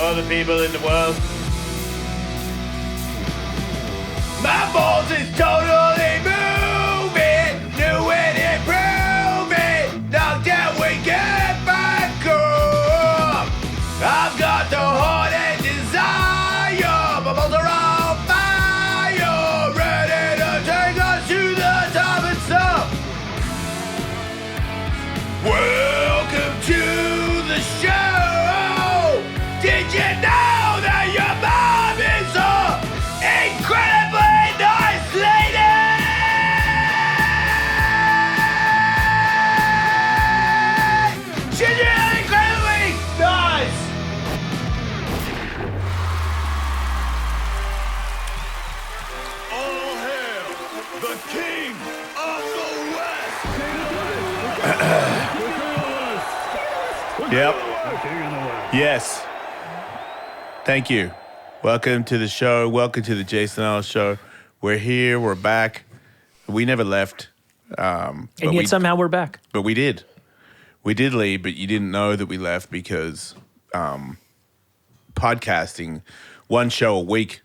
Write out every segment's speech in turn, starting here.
other people in the world. My balls is totally moving, new and improving. Knocked out, we get back up. I've got the heart and desire. My balls are on fire, ready to take us to the top and stuff. Welcome to the show. Did you know that your mom is incredibly nice lady? She's really incredibly nice. All hail the king of the West. Yep. Yes. Thank you. Welcome to the show. Welcome to the Jason Ellis Show. We're here. We're back. We never left. And yet somehow we're back. But we did. We did leave, but you didn't know that we left because podcasting, one show a week,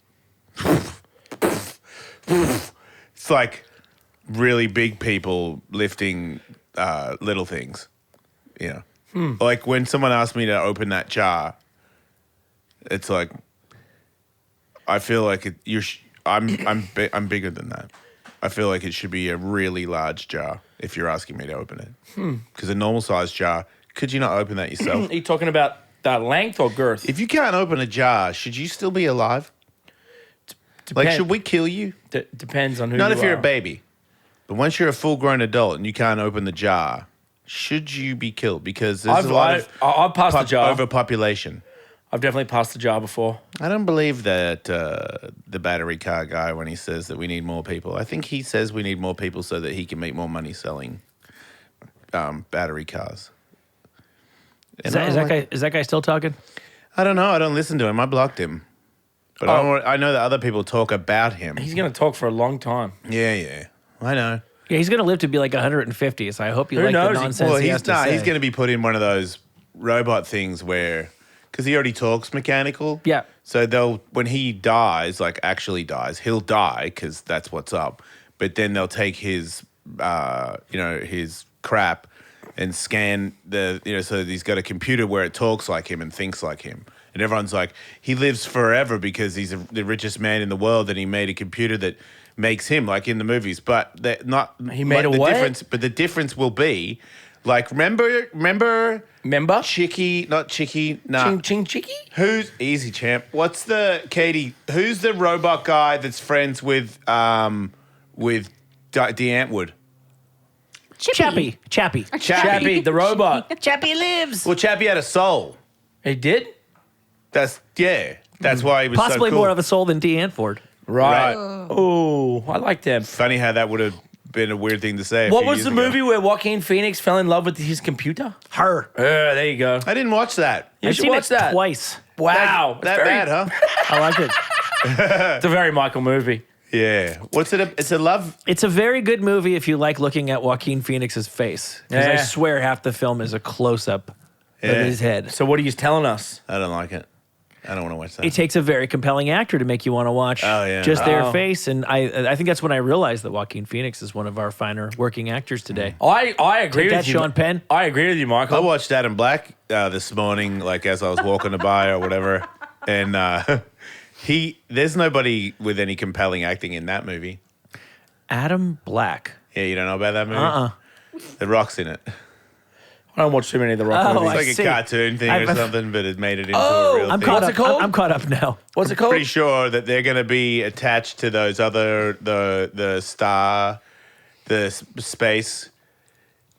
it's like really big people lifting little things. You know, like when someone asked me to open that jar, it's like I feel like I'm bigger than that. I feel like it should be a really large jar if you're asking me to open it. Because a normal sized jar, could you not open that yourself? Are you talking about that length or girth? If you can't open a jar, should you still be alive? Like, should we kill you? Depends on who Not you if you're are. a baby. But once you're a full-grown adult and you can't open the jar, should you be killed? Because there's a lot of I've passed the jar. overpopulation. I've definitely passed the jar before. I don't believe that the battery car guy when he says that we need more people. I think he says we need more people so that he can make more money selling battery cars. Is that guy still talking? I don't know. I don't listen to him. I blocked him. But I know that other people talk about him. He's going to talk for a long time. Yeah. I know. Yeah, he's going to live to be like 150, so I hope you like knows? the nonsense he has to say. He's going to be put in one of those robot things where, because he already talks mechanical. Yeah. So when he dies, like actually dies, he'll die because that's what's up. But then they'll take his, his crap and scan so he's got a computer where it talks like him and thinks like him. And everyone's like, he lives forever because he's the richest man in the world and he made a computer that makes him like in the movies. But they're not. He made a what? Difference, but the difference will be, like, remember? Chicky, not Chicky. Nah. Ching Chicky? Who's easy, champ? What's the Katie? Who's the robot guy that's friends with D'Antwood? Chappie, Chappie, the robot. Chappie lives. Well, Chappie had a soul. He did? That's why he was Possibly so cool. more of a soul than D'Antwoord. Right. Oh, I like them. Funny how that would have been a weird thing to say. What was the movie where Joaquin Phoenix fell in love with his computer? Her. There you go. I didn't watch that. You I've should seen watch it that. twice. Wow. That bad, huh? I like it. It's a very Michael movie. Yeah. What's it? It's a love. It's a very good movie if you like looking at Joaquin Phoenix's face. Because I Yeah. swear half the film is a close-up of his head. So what are you telling us? I don't like it. I don't want to watch that. It takes a very compelling actor to make you want to watch just their face. And I think that's when I realized that Joaquin Phoenix is one of our finer working actors today. I agree with That you. Sean Penn? I agree with you, Michael. I watched Adam Black this morning, like as I was walking by or whatever, and there's nobody with any compelling acting in that movie. Adam Black. Yeah, you don't know about that movie? The Rock's in it. I don't watch too many of the Rock Oh, movies. I It's like see. a cartoon thing or I've- something, but it made it into Oh, a real I'm thing. caught What's up. it called? I'm caught up now. What's it called? Pretty sure that they're going to be attached to those other the space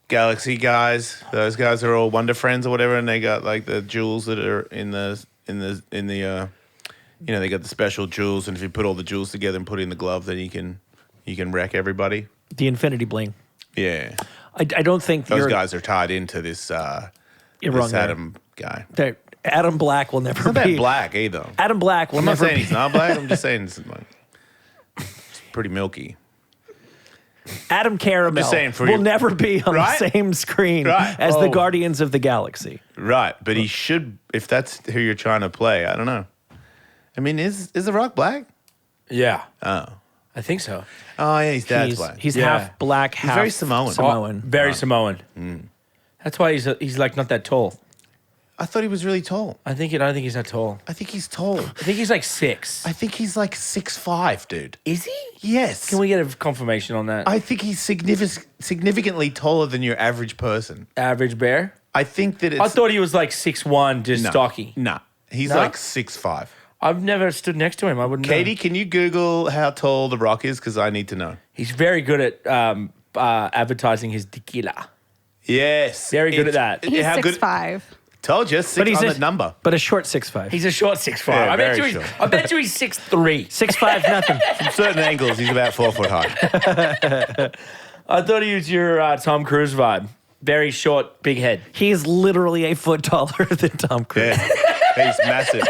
galaxy guys. Those guys are all Wonder Friends or whatever, and they got like the jewels that are in the they got the special jewels, and if you put all the jewels together and put it in the glove, then you can wreck everybody. The Infinity Bling. Yeah, I don't think those guys are tied into this. You're wrong this there. Adam guy. Adam Black will never He's not be that black either. Adam Black will I'm not never saying be. he's not black. I'm just saying it's pretty milky. Adam Caramel just saying will never be on the same screen as the Guardians of the Galaxy. Right, but he should, if that's who you're trying to play. I don't know. I mean, is The Rock black? Yeah. Oh. I think so. Oh, yeah, his dad's black. He's half black, half very Samoan. Very Samoan. That's why he's like not that tall. I thought he was really tall. I don't think he's that tall. I think he's tall. I think he's like 6. I think he's like 6'5", dude. Is he? Yes. Can we get a confirmation on that? I think he's significantly taller than your average person. Average bear? I think that it's... I thought he was like 6'1", just stocky. Nah. He's like 6'5". I've never stood next to him. I wouldn't know. Katie, can you Google how tall The Rock is? Because I need to know. He's very good at advertising his tequila. Yes. Very good at that. He's 6'5". Told you, six on the number. But a short 6'5". He's a short 6'5". Yeah, I bet you he's 6'3". 6'5", nothing. From certain angles, he's about 4 foot high. I thought he was your Tom Cruise vibe. Very short, big head. He's literally a foot taller than Tom Cruise. Yeah. He's massive.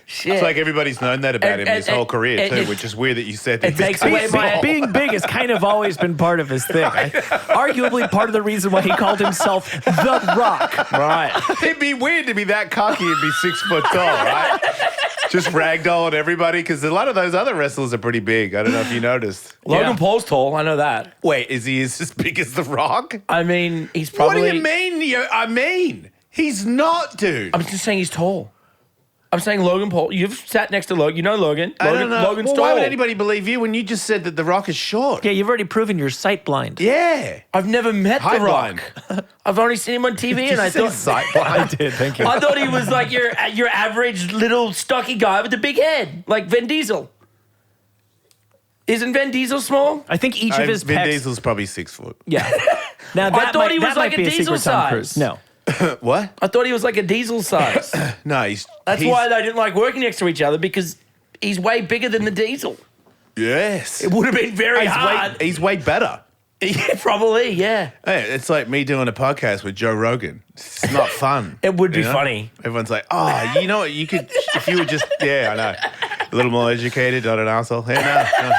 Shit. It's like everybody's known that about him his whole career too, which is weird that you said that. It takes away my... Being big has kind of always been part of his thing. Arguably part of the reason why he called himself The Rock. Right. It'd be weird to be that cocky and be 6 foot tall, right? Just ragdolling everybody, because a lot of those other wrestlers are pretty big. I don't know if you noticed. Logan Paul's tall. I know that. Wait, is he as big as The Rock? I mean, he's probably... What do you mean? He's not, dude. I'm just saying he's tall. I'm saying Logan Paul. You've sat next to Logan. You know Logan. I don't know. Logan's tall. Why would anybody believe you when you just said that The Rock is short? Yeah, you've already proven you're sight blind. Yeah. I've never met The Rock. I've only seen him on TV, and I thought sight blind. I did, thank you. I thought he was like your average little stocky guy with a big head, like Vin Diesel. Isn't Vin Diesel small? I think each of his Vin pecs... Diesel's probably 6 foot. Yeah. Now I thought he was like a be Diesel secret Tom size. Cruise. No. What? I thought he was like a Diesel size. No, That's why they didn't like working next to each other, because he's way bigger than the Diesel. Yes. It would have been very hard. He's way better. Yeah, probably, yeah. Hey, it's like me doing a podcast with Joe Rogan. It's not fun. It would be funny. Everyone's like, oh, you know what? You could, if you were just, yeah, I know. A little more educated, not an asshole. Yeah, no.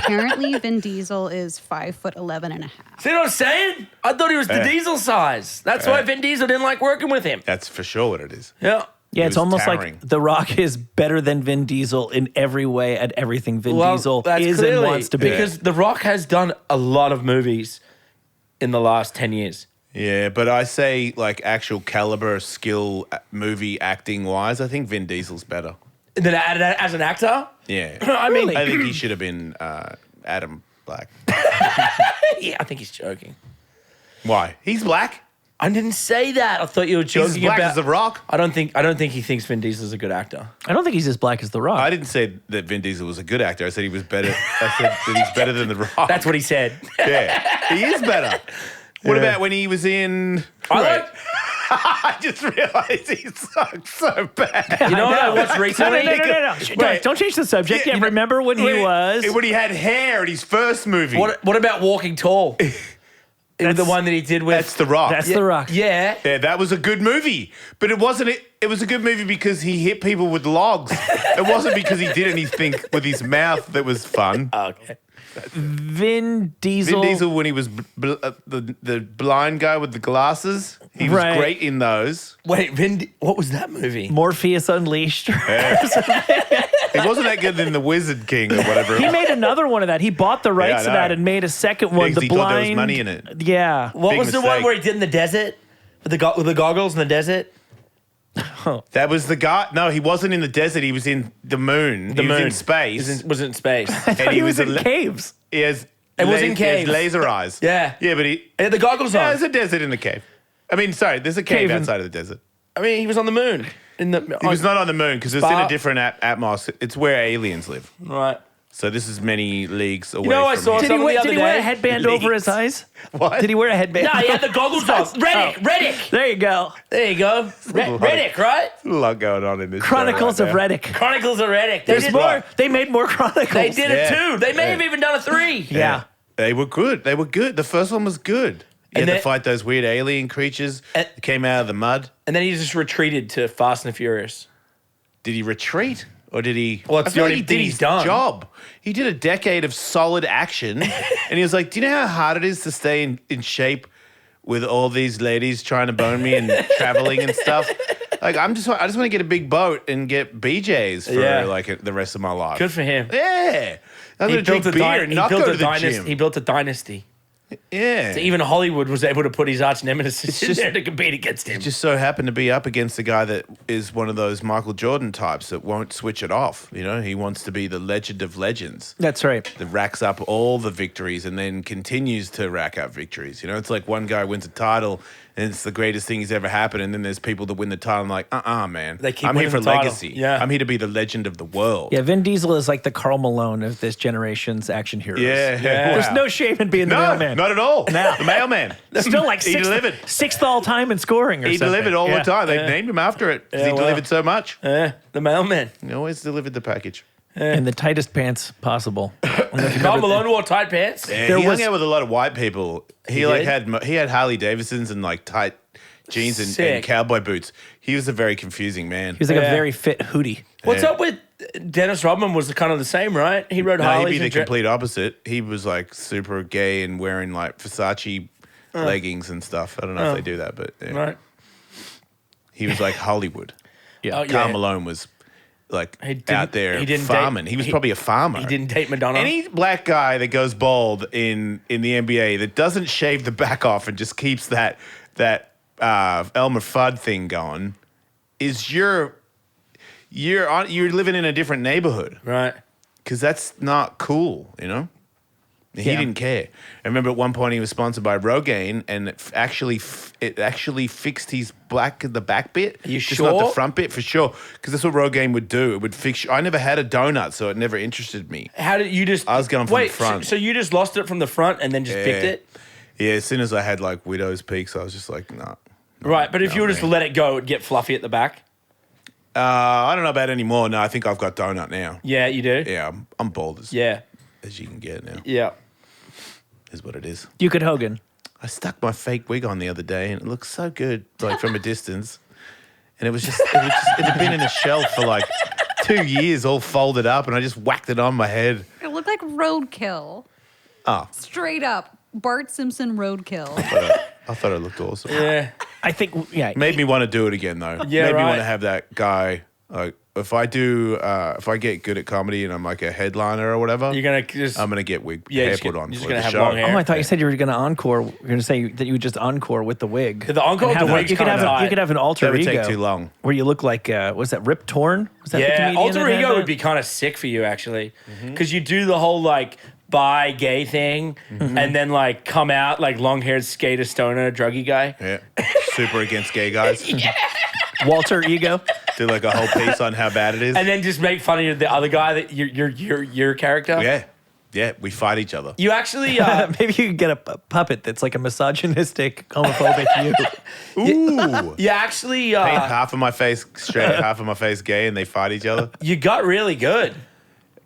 Apparently, Vin Diesel is 5'11.5". See what I'm saying? I thought he was the Diesel size. That's why Vin Diesel didn't like working with him. That's for sure what it is. Yeah. Yeah, it's almost towering. like The Rock is better than Vin Diesel in every way at everything Vin Diesel is clearly, and wants to be. Because The Rock has done a lot of movies in the last 10 years. Yeah, but I say like actual caliber, skill, movie acting wise, I think Vin Diesel's better. And then as an actor? Yeah. I mean, I think he should have been Adam Black. Yeah, I think he's joking. Why? He's black. I didn't say that. I thought you were joking He's as black about as The Rock. I don't think he thinks Vin Diesel's a good actor. I don't think he's as black as The Rock. I didn't say that Vin Diesel was a good actor. I said he was better. I said that he's better than The Rock. That's what he said. Yeah, he is better. What about when he was in? I just realized he sucks so bad. You know what I watched recently? No. Don't change the subject. Yeah, remember when he had hair in his first movie. What about Walking Tall? The one that he did with... That's The Rock. That's The Rock. Yeah. Yeah, that was a good movie. But it wasn't... It was a good movie because he hit people with logs. It wasn't because he did anything with his mouth that was fun. Okay. Vin Diesel. Vin Diesel, when he was the blind guy with the glasses, he was great in those. Wait, what was that movie? Morpheus Unleashed. He wasn't that good in The Wizard King or whatever. He made another one of that. He bought the rights to that and made a second one. Because he thought there was money in it. Yeah. What Big was the one mistake. where he did in the desert? With the goggles in the desert? That was the guy. No, he wasn't in the desert. He was in the moon. He was in space. Was in space. And he was in caves. He has It was in caves. laser eyes. Yeah. Yeah, but he... He had the goggles on. there's a desert in the cave. I mean, sorry, there's a cave outside of the desert. I mean, he was on the moon. He was not on the moon because it's in a different atmosphere. It's where aliens live. Right. So this is many leagues away know, I from saw here. some the other Did he wear day. a headband over his eyes? What? Did he wear a headband? No, he had the goggles on. Reddick. There you go. There you go. Reddick, right? There's a lot going on in this. Chronicles show of right now. Reddick. Chronicles of Reddick. There's more. They made more Chronicles. They did it Yeah. too. They may have even done a 3. Yeah. They were good. The first one was good. You And had then- to fight those weird alien creatures that came out of the mud. And then he just retreated to Fast and the Furious. Did he retreat Or did he? Well, it's I feel the like only he thing did he's his done. job. He did a decade of solid action, and he was like, "Do you know how hard it is to stay in shape with all these ladies trying to bone me and traveling and stuff? Like, I just want to get a big boat and get BJ's for like the rest of my life. Good for him. Yeah, I'm gonna drink beer and not go to the gym. He built a dynasty. Yeah, So even Hollywood was able to put his arch nemesis in just- there to compete against him. just so happened to be up against a guy that is one of those Michael Jordan types that won't switch it off. You know, he wants to be the legend of legends. That's right. That racks up all the victories and then continues to rack up victories. You know, it's like one guy wins a title and it's the greatest thing that's ever happened, and then there's people that win the title and like, man. They keep I'm here winning for the title. legacy. Yeah. I'm here to be the legend of the world. Yeah, Vin Diesel is like the Karl Malone of this generation's action heroes. Yeah. There's no shame in being the No, mailman. not at all. No. The mailman. Still like He delivered. sixth all time in scoring or He something. delivered all Yeah. the time. They named him after it because he well. delivered so much. The mailman. He always delivered the package. In the tightest pants possible. Carl Malone wore tight pants. Yeah, There he was- hung out with a lot of white people. He like he had Harley Davidsons and like tight jeans and Sick. cowboy boots. He was a very confusing man. He was like Yeah. a very fit hootie. What's Yeah. up with Dennis Rodman? Was kind of the same, right? He rode No, Harleys. he'd be the and complete opposite. He was like super gay and wearing like Versace leggings and stuff. I don't know if they do that, but yeah. Right. He was like Hollywood. Yeah. Oh, Karl Malone was like He didn't- out there he didn't farming. date- he was he- probably a farmer. He didn't date Madonna. Any black guy that goes bald in the NBA that doesn't shave the back off and just keeps that Elmer Fudd thing going is you're living in a different neighborhood Right. because that's not cool, you know. He Yeah. didn't care. I remember at one point he was sponsored by Rogaine, and it actually fixed his the back bit. You just not the sure? front bit for sure, because that's what Rogaine would do. It would fix. I never had a donut, so it never interested me. How did you just? I was going from wait, the front. So you just lost it from the front and then just picked it? Yeah, as soon as I had like widow's peaks, I was just like, nah. Right, but if you were just to man. let it go, it would get fluffy at the back. I don't know about anymore. No, I think I've got donut now. Yeah, you do. Yeah, I'm bald as Yeah. you can get now. Yeah. Is what it is. Duke and Hogan. I stuck my fake wig on the other day, and it looked so good, like from a distance. And it had been in a shelf for like 2 years, all folded up, and I just whacked it on my head. It looked like roadkill. Oh, Straight up. Bart Simpson roadkill. I thought it looked awesome. Yeah. I think, yeah. Made me want to do it again, though. Yeah, Made me right. want to have that guy. Like, if I get good at comedy and I'm like a headliner or whatever, You're going to just. I'm gonna get hair just put get- on you're just for gonna the have show. long hair. Oh, I thought you said you were going to encore. You're going to say that you would just encore with the wig. The encore with And have the like- wig's you could kinda have tight. you could have an alter That would ego take too long. where you look like was that Rip Torn? Was that the Yeah, comedian alter that had ego that? would be kind of sick for you, actually. Mm-hmm. Because you do the whole, like, bi gay thing and then, like, come out like long-haired skater, stoner, druggy guy. Yeah, super against gay guys. Walter ego. Do like a whole piece on how bad it is. And then just make fun of the other guy that your character. Yeah, we fight each other. You actually Maybe you could get a puppet that's like a misogynistic, homophobic you. Ooh. you actually Paint half of my face straight, half of my face gay, and they fight each other. you got really good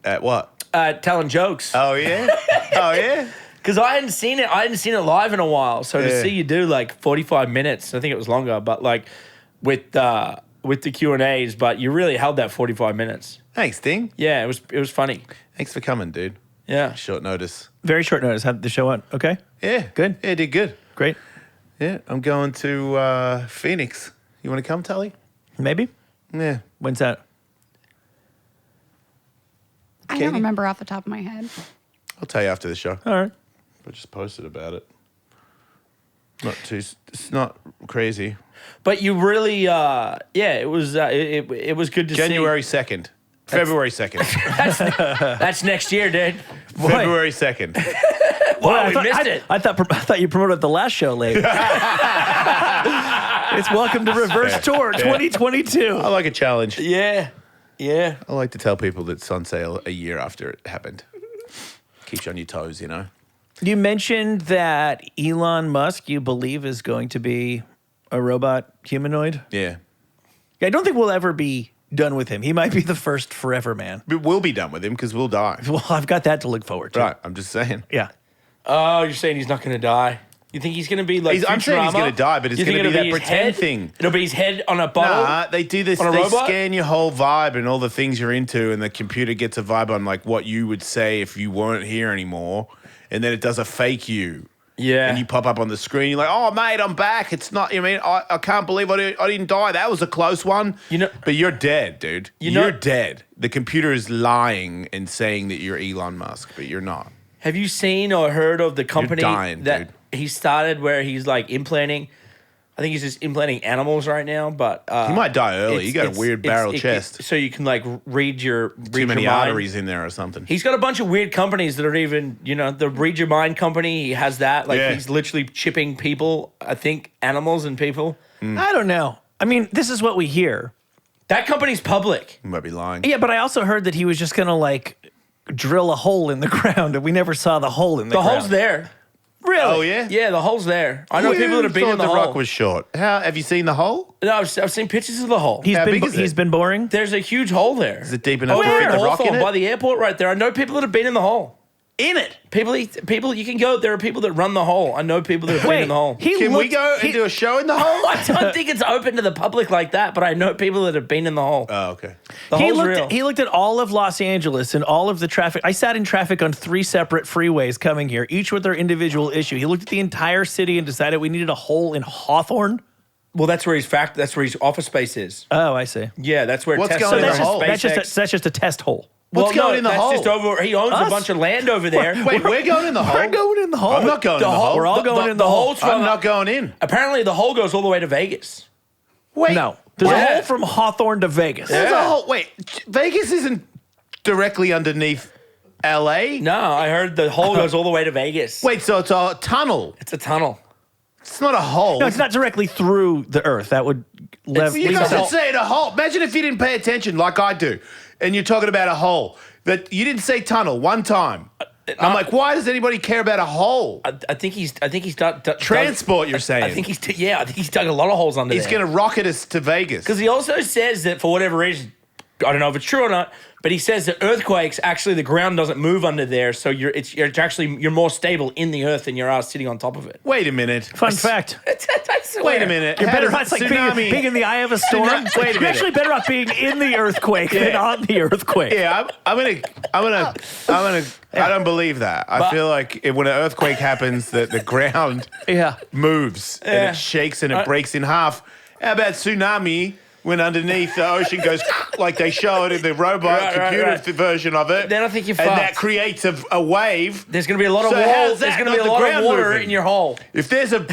At what? at telling jokes. Oh yeah. Oh yeah. Because I hadn't seen it live in a while. So to Yeah. see you do like 45 minutes, I think it was longer, but like with the Q&As, but you really held that 45 minutes. Thanks, Ding. Yeah, it was funny. Thanks for coming, dude. Yeah. Short notice. Very short notice. Had the show on. Okay, Yeah. Good. Yeah, did good. great. Yeah, I'm going to Phoenix. You want to come, Tully? Maybe. Yeah. When's that? I Katie? don't remember off the top of my head. I'll tell you after the show. All right. I just posted about it. It's not crazy. But you really, it was it was good to January see. 2nd. February 2nd. That's next year, dude. February 2nd. Wow, I we thought, missed it. I thought you promoted the last show late. It's Welcome to Reverse Tour 2022. I like a challenge. Yeah. Yeah. I like to tell people that it's on sale a year after it happened. Keeps you on your toes, you know? You mentioned that Elon Musk, you believe, is going to be a robot humanoid. Yeah. I don't think we'll ever be done with him. He might be the first forever man. But we'll be done with him because we'll die. Well, I've got that to look forward to. Right, I'm just saying. Yeah. Oh, you're saying he's not going to die? You think he's going to be like I'm saying he's Futurama? going to die, but it's You think going to be that his pretend head? thing. It'll be his head on a bottle? Nah, they do this. On a They robot? scan your whole vibe and all the things you're into, and the computer gets a vibe on like what you would say if you weren't here anymore, and then it does a fake you. Yeah. And you pop up on the screen. You're like, "Oh, mate, I'm back." It's not. I mean, I can't believe I didn't die. That was a close one. But you're dead, dude. You're dead. The computer is lying and saying that you're Elon Musk, but you're not. Have you seen or heard of the company dying, that dude. he started where he's like implanting? I think he's just implanting animals right now, but He might die early. You got a weird barrel chest. so you can like read your Too many your mind. arteries in there or something. He's got a bunch of weird companies that are even, the Read Your Mind company. He has that. Like, Yeah. he's literally chipping people, I think, animals and people. I don't know. I mean, this is what we hear. That company's public. You might be lying. Yeah, but I also heard that he was just going to like drill a hole in the ground, and we never saw the hole in the ground. The hole's there. Really? Oh yeah. Yeah, the hole's there. I know people that have been in the the hole. rock was short. How have you seen the hole? No, I've seen pictures of the hole. He's How been big is it? he's been boring. There's a huge hole there. Is it deep enough to Over fit in the rock in Hawthorne, by it? the airport right there. I know people that have been in the hole. In it. People, you can go. There are people that run the hole. I know people that have been in the hole. Can we go and do a show in the hole? I don't think it's open to the public like that, but I know people that have been in the hole. Oh, okay. The hole's real. He looked at all of Los Angeles and all of the traffic. I sat in traffic on 3 separate freeways coming here, each with their individual issue. He looked at the entire city and decided we needed a hole in Hawthorne. Well, that's where his office space is. Oh, I see. Yeah, that's where. What's Tesla going in does the his hole? SpaceX. That's just a test hole. What's going in the that's hole? just over. He owns Us? a bunch of land over there. Wait, we're going in the hole. We're going in the hole. I'm not going in the hole. We're all going in the hole. hole's from- I'm not going in. Apparently, the hole goes all the way to Vegas. Wait. No, there's a Yeah. hole from Hawthorne to Vegas. There's Yeah. a hole. Wait, Vegas isn't directly underneath LA? No, I heard the hole goes all the way to Vegas. Wait, so it's a tunnel. It's a tunnel. It's not a hole. No, it's not directly through the earth. That would leave. You Leave guys a are hole. saying a hole. Imagine if you didn't pay attention like I do, and you're talking about a hole. That you didn't say tunnel one time. I'm like, why does anybody care about a hole? I think he's dug Transport, you're saying. I think he's dug a lot of holes under He's there. going to rocket us to Vegas. Because he also says that for whatever reason, I don't know if it's true or not, but he says that earthquakes, actually the ground doesn't move under there, so you're more stable in the earth than you are sitting on top of it. Wait a minute. Fun fact. I swear. Wait a minute. You're How better does off. It's like tsunami- being in the eye of a storm. Wait a You're minute. actually better off being in the earthquake than on the earthquake. Yeah, I'm gonna. I don't believe that. I feel like when an earthquake happens, that the ground Yeah. moves and Yeah. it shakes and it breaks in half. How about tsunami? When underneath the ocean goes like they show it in the robot computer version of it, Then I think you're and fucked. that creates a wave. There's going to be a lot of So wall. how's There's that going to be not a the lot of ground water moving? in your hole. If there's a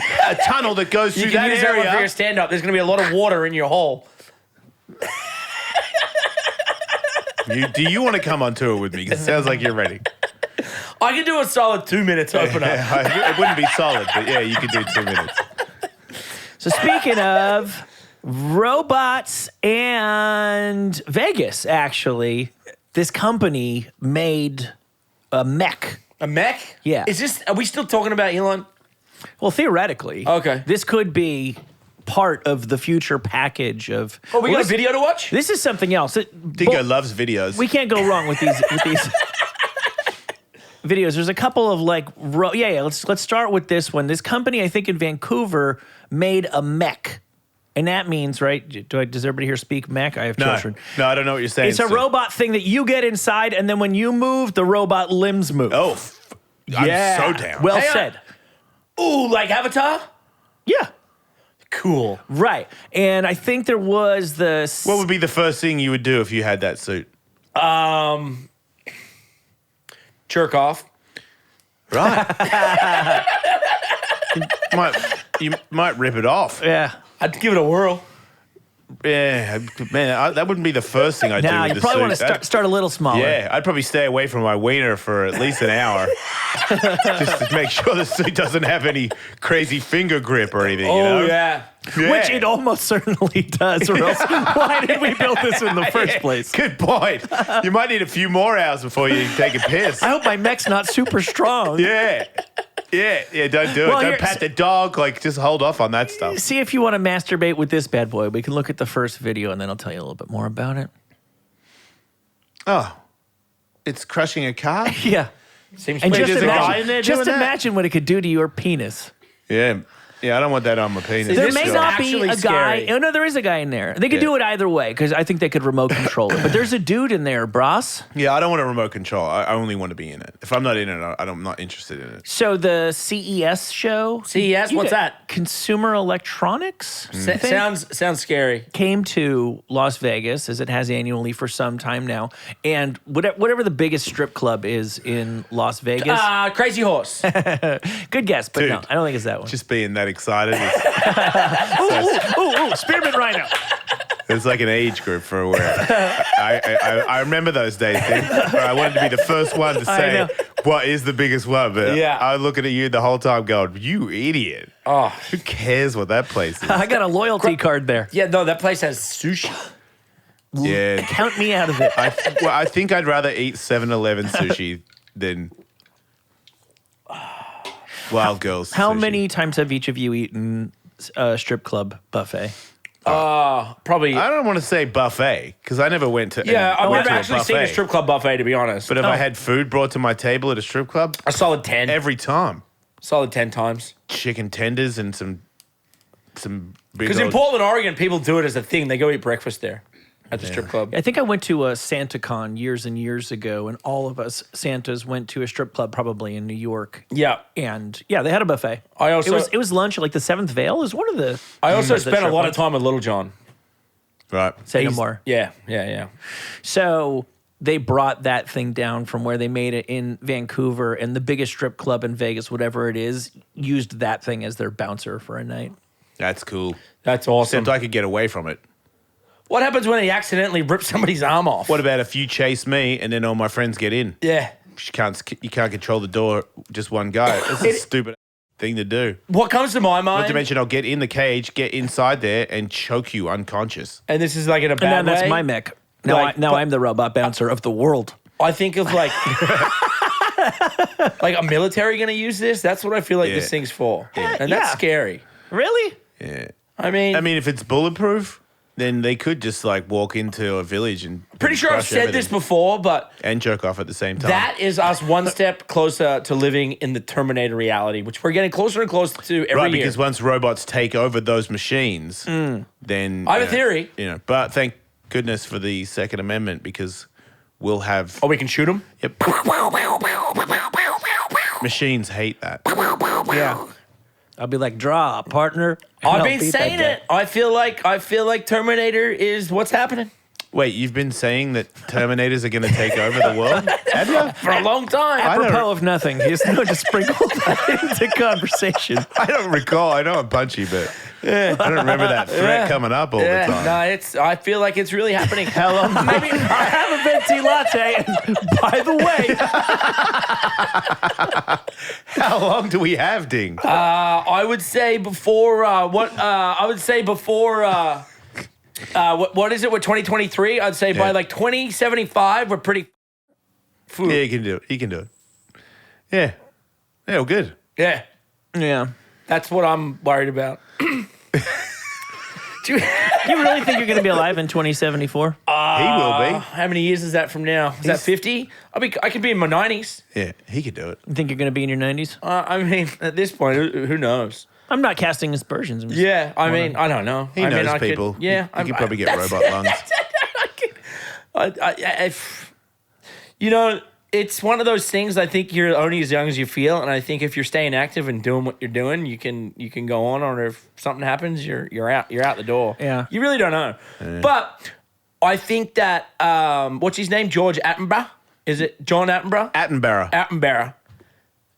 tunnel that goes You through can that use that one for your area, stand-up. There's going to be a lot of water in your hole. do you want to come on tour with me? 'Cause it sounds like you're ready. I can do a solid 2 minutes open up. It wouldn't be solid, but yeah, you could do 2 minutes. So speaking of robots and Vegas, actually, this company made a mech. A mech? Yeah. Are we still talking about Elon? Well, theoretically, Okay. this could be part of the future package of. Oh, we got a this- video to watch? This is something else. Dingo loves videos. We can't go wrong with these videos. There's a couple of like, let's start with this one. This company, I think in Vancouver, made a mech. And that means, right? Does everybody here speak mech? I have children. No, I don't know what you're saying. It's a Stu. robot thing that you get inside, and then when you move, the robot limbs move. Oh, I'm so down. Well Hang on. said. Ooh, like Avatar? Yeah. Cool. Right. And I think there was the. What would be the first thing you would do if you had that suit? Jerk off. Right. you might rip it off. Yeah. I'd give it a whirl. Yeah, man, that wouldn't be the first thing I'd do Now, with you the probably want to suit. start a little smaller. Yeah, I'd probably stay away from my wiener for at least an hour, just to make sure the suit doesn't have any crazy finger grip or anything. Oh, you know? yeah. Yeah. Which it almost certainly does, or else why did we build this in the first place? Good point. You might need a few more hours before you take a piss. I hope my mech's not super strong. Yeah. Don't do it. Well, Don't here- pat the dog. Like, just hold off on that stuff. See if you want to masturbate with this bad boy. We can look at the first video and then I'll tell you a little bit more about it. Oh, it's crushing a car. Yeah. Seems And Wait, just there's a guy in imagine, there just doing that? imagine what it could do to your penis. Yeah. Yeah, I don't want that on my penis. There This may is not be actually a guy. scary. Oh no, there is a guy in there. They could Yeah. do it either way because I think they could remote control it. But there's a dude in there, Bros. Yeah, I don't want a remote control. I only want to be in it. If I'm not in it, I'm not interested in it. So the CES show. CES? You What's got that? Consumer Electronics. Sa- thing? sounds scary. Came to Las Vegas as it has annually for some time now, and whatever the biggest strip club is in Las Vegas. Crazy Horse. Good guess, but no, Dude. I don't think it's that one. Just being that excited. Ooh, Spearmint Rhino. It's like an age group for where I remember those days, dude, where I wanted to be the first one to I say know. what is the biggest one. But Yeah. I was looking at you the whole time going, you idiot. Oh. Who cares what that place is? I got a loyalty card there. Yeah, no, that place has sushi. Yeah. Count me out of it. I think I'd rather eat 7-Eleven sushi than Wild Girls How sushi. many times have each of you eaten a strip club buffet? Probably. I don't want to say buffet because I never went to. Yeah, I've went never to actually seen a buffet. strip club buffet, to be honest. But if I had food brought to my table at a strip club, a solid 10. every time Solid 10 times. chicken tenders and some big. Because in old- Portland, Oregon, people do it as a thing. They go eat breakfast there at the strip club. I think I went to a SantaCon years and years ago, and all of us Santas went to a strip club, probably in New York. Yeah. And yeah, they had a buffet. I also- it was lunch at like the Seventh Veil. It was one of the. I also the spent a strip lot of clubs. time with Little John. right. Say no He's- more. Yeah, yeah, yeah. So they brought that thing down from where they made it in Vancouver, and the biggest strip club in Vegas, whatever it is, used that thing as their bouncer for a night. That's cool. That's awesome. Except I could get away from it. What happens when he accidentally rips somebody's arm off? What about if you chase me and then all my friends get in? Yeah. You can't control the door, just one guy. It's a stupid thing to do. What comes to my Not mind, to mention, I'll get in the cage, get inside there, and choke you unconscious. and this is like in a And now bad way. that's my mech. Now, Like, now but- I'm the robot bouncer of the world. I think of like like a military going to use this. That's what I feel like Yeah. this thing's for, and yeah. that's scary. Really? Yeah. I mean, If it's bulletproof, then they could just like walk into a village and pretty sure I've crush said this everything before, but and jerk off at the same time. that is us one step closer to living in the Terminator reality, which we're getting closer and closer to every right, year. because once robots take over those machines, then I have a theory. But thank goodness for the Second Amendment because we'll have Oh, we can shoot them. yep. Machines hate that. Yeah. I'll be like, draw, partner. and I've I'll been beat that saying guy. it. I feel like Terminator is what's happening Wait, you've been saying that Terminators are going to take over the world? Have you? for a long time. I don't- Apropos of nothing. He's going to sprinkle that into conversation. I don't recall. I know I'm punchy, but I don't remember that threat coming up all the Yeah, time. no, I feel like it's really happening. Hello, maybe I have a venti latte. And by the way, How long do we have, Ding? I would say before what is it? We're 2023. I'd say by Yeah. like 2075, we're pretty. Food. Yeah, you can do it. You can do it. Yeah. Yeah, well, good. Yeah, yeah. that's what I'm worried about. Do you- You really think you're going to be alive in 2074? He will be. How many years is that from now? Is that 50? I could be in my 90s. Yeah, he could do it. You think you're going to be in your 90s? I mean, at this point, who knows? I'm not casting aspersions. I'm just- Yeah, I mean, I don't know. He I mean, knows I could- people. yeah, He could probably get that's- robot lungs. You know, it's one of those things. I think you're only as young as you feel, and I think if you're staying active and doing what you're doing, you can go on. Or if something happens, you're out the door. Yeah. you really don't know. But I think that what's his name? George Attenborough? Is it John Attenborough? Attenborough.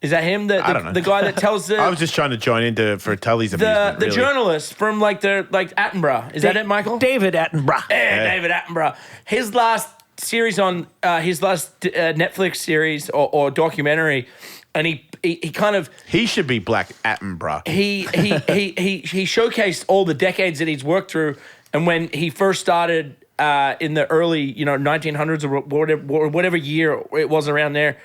Is that him? I don't know. The guy that tells the I was just trying to join into for Tully's the amusement. really. journalist from like Attenborough. Is that it, Michael? David Attenborough. Yeah, David Attenborough. His last series on Netflix series or documentary, and he kind of He should be Black Attenborough. he showcased all the decades that he's worked through, and when he first started in the early 1900s or whatever year it was around there,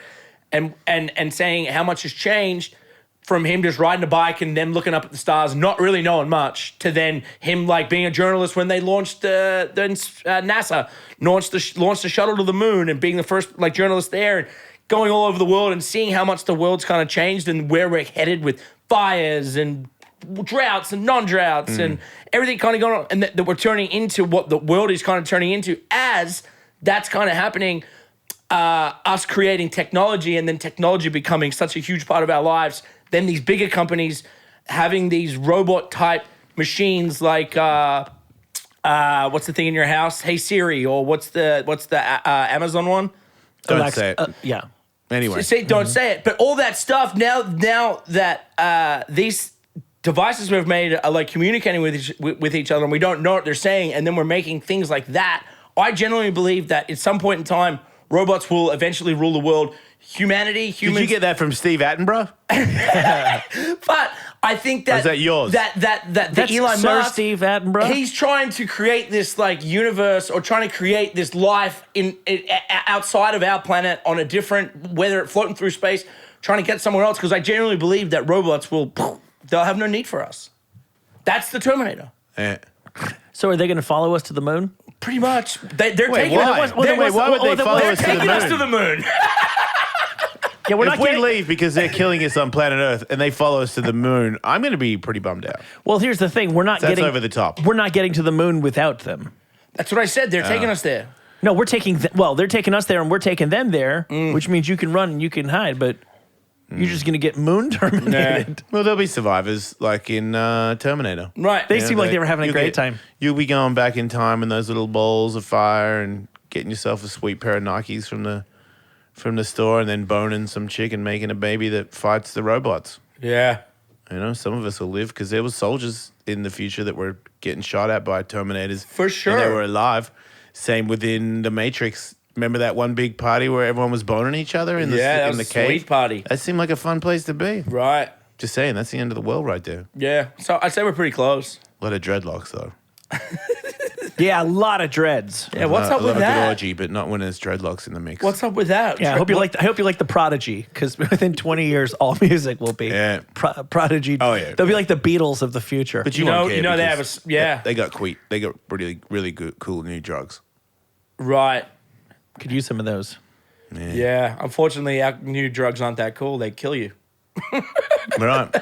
and saying how much has changed from him just riding a bike and then looking up at the stars, not really knowing much, to then him like being a journalist when they launched NASA launched the shuttle to the moon and being the first like journalist there, and going all over the world and seeing how much the world's kind of changed and where we're headed with fires and droughts and non-droughts and everything kind of going on, and that we're turning into what the world is kind of turning into as that's kind of happening, us creating technology and then technology becoming such a huge part of our lives, then these bigger companies having these robot-type machines like, what's the thing in your house? Hey Siri, or what's the Amazon one? Don't Alexa, say it. yeah. Anyway. Don't say it. But all that stuff now that these devices we've made are like communicating with each other and we don't know what they're saying, and then we're making things like that. I genuinely believe that at some point in time, robots will eventually rule the world. Humans. Did you get that from Steve Attenborough? But I think that Or is that yours? That's Elon Sir Musk, Steve Attenborough. he's trying to create this like universe or trying to create this life in outside of our planet on a different, whether floating through space, trying to get somewhere else. Because I genuinely believe that robots they'll have no need for us. That's the Terminator. Yeah. So are they going to follow us to the moon? Pretty much. They're taking why? us. Why would they follow They're us to the taking us moon? to the moon. Yeah, we're If not we getting. leave because they're killing us on planet Earth and they follow us to the moon, I'm going to be pretty bummed out. Well, here's the thing: we're not That's getting over the top. We're not getting to the moon without them. That's what I said. They're taking us there. No, we're taking. They're taking us there, and we're taking them there, which means you can run and you can hide, but you're just going to get moon terminated. Well, there'll be survivors like in Terminator. Right. They seem like they were having a You'll great get- time. You'll be going back in time in those little balls of fire and getting yourself a sweet pair of Nikes from the store and then boning some chick and making a baby that fights the robots. Yeah. You know, some of us will live because there was soldiers in the future that were getting shot at by Terminators. For And they sure. were alive. Same within the Matrix. Remember that one big party where everyone was boning each other in the, Yeah, that in was the a cave? sweet party. That seemed like a fun place to be. Right. Just saying, that's the end of the world right there. Yeah. So I'd say we're pretty close. A lot of dreadlocks, though. Yeah, a lot of dreads. Yeah. What's up a with lot of good that? orgy, but not when there's dreadlocks in the mix. What's up with that? Yeah, I hope you like the Prodigy, because within 20 years, all music will be Yeah. Prodigy. Oh, yeah. They'll be like the Beatles of the future. But You won't know- care you know they have because yeah. They got They got really, really good, cool new drugs. Right. Could use some of those. Yeah. Unfortunately, our new drugs aren't that cool. They kill you. Right.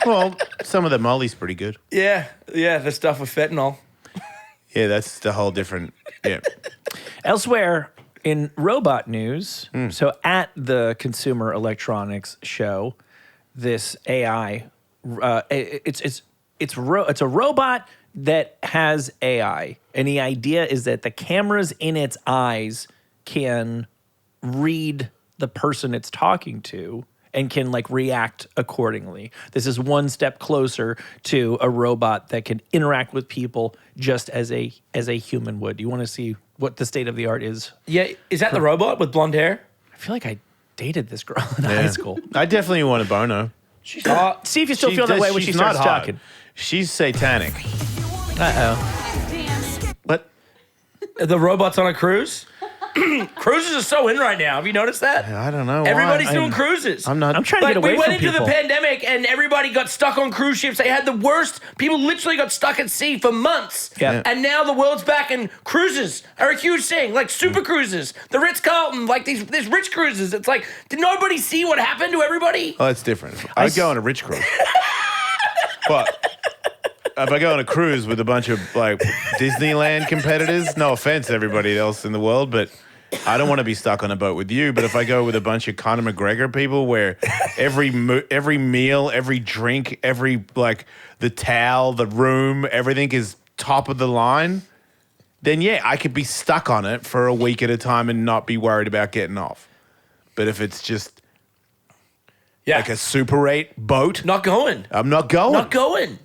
Well, some of the Molly's pretty good. Yeah. Yeah. The stuff with fentanyl. Yeah, that's the whole different. Yeah. Elsewhere in robot news, so at the Consumer Electronics Show, this AI, it's a robot that has AI, and the idea is that the cameras in its eyes can read the person it's talking to and can like react accordingly. This is one step closer to a robot that can interact with people just as a human would. You want to see what the state of the art is? Yeah. Is that the robot with blonde hair? I feel like I dated this girl in high school. I definitely want a bono. She's hot. See if you still feel that way when she she's starts not hot. talking. She's satanic. What? The robot's on a cruise. Cruises are so in right now. Have you noticed that? I don't know. why. Everybody's doing cruises. I'm not. I'm trying to Like get away we went from into people. the pandemic and everybody got stuck on cruise ships. They had the worst. People literally got stuck at sea for months. Yeah. And now the world's back and cruises are a huge thing. Like super cruises, the Ritz-Carlton, like these rich cruises. It's like, did nobody see what happened to everybody? Oh, it's different. I'd go on a rich cruise. But if I go on a cruise with a bunch of like Disneyland competitors, no offense to everybody else in the world, but I don't want to be stuck on a boat with you. But if I go with a bunch of Conor McGregor people, where every meal, every drink, every like the towel, the room, everything is top of the line, then yeah, I could be stuck on it for a week at a time and not be worried about getting off. But if it's just Yeah. like a Super 8 boat, Not going. I'm not going. Not going.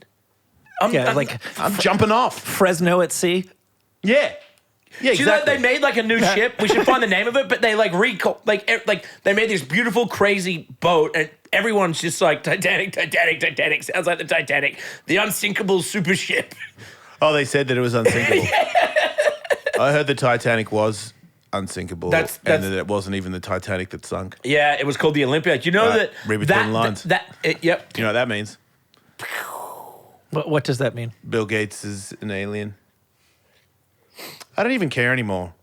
Yeah, like I'm jumping off. Fresno at sea. Yeah. Yeah, See that exactly. they made like a new ship. We should find the name of it, but they like like they made this beautiful, crazy boat, and everyone's just like Titanic, Titanic, Titanic. Sounds like the Titanic, the unsinkable super ship. Oh, they said that it was unsinkable. I heard the Titanic was unsinkable, That's- and that it wasn't even the Titanic that sunk. Yeah, it was called the Olympic. You know Right. that Read between the lines. Yep. You know what that means? What does that mean? Bill Gates is an alien. I don't even care anymore.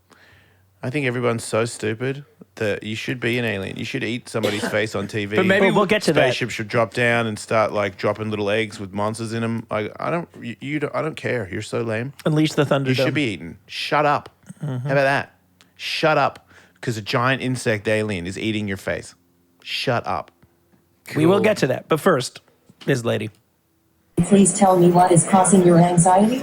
I think everyone's so stupid that you should be an alien. You should eat somebody's face on TV. But maybe we'll get to that. Spaceship should drop down and start like dropping little eggs with monsters in them. I don't care. You're so lame. Unleash the Thunderdome. You should be eaten. Shut up. How about that? Shut up, because a giant insect alien is eating your face. Shut up. We will get to that. But first, Ms. Lady. Please tell me what is causing your anxiety?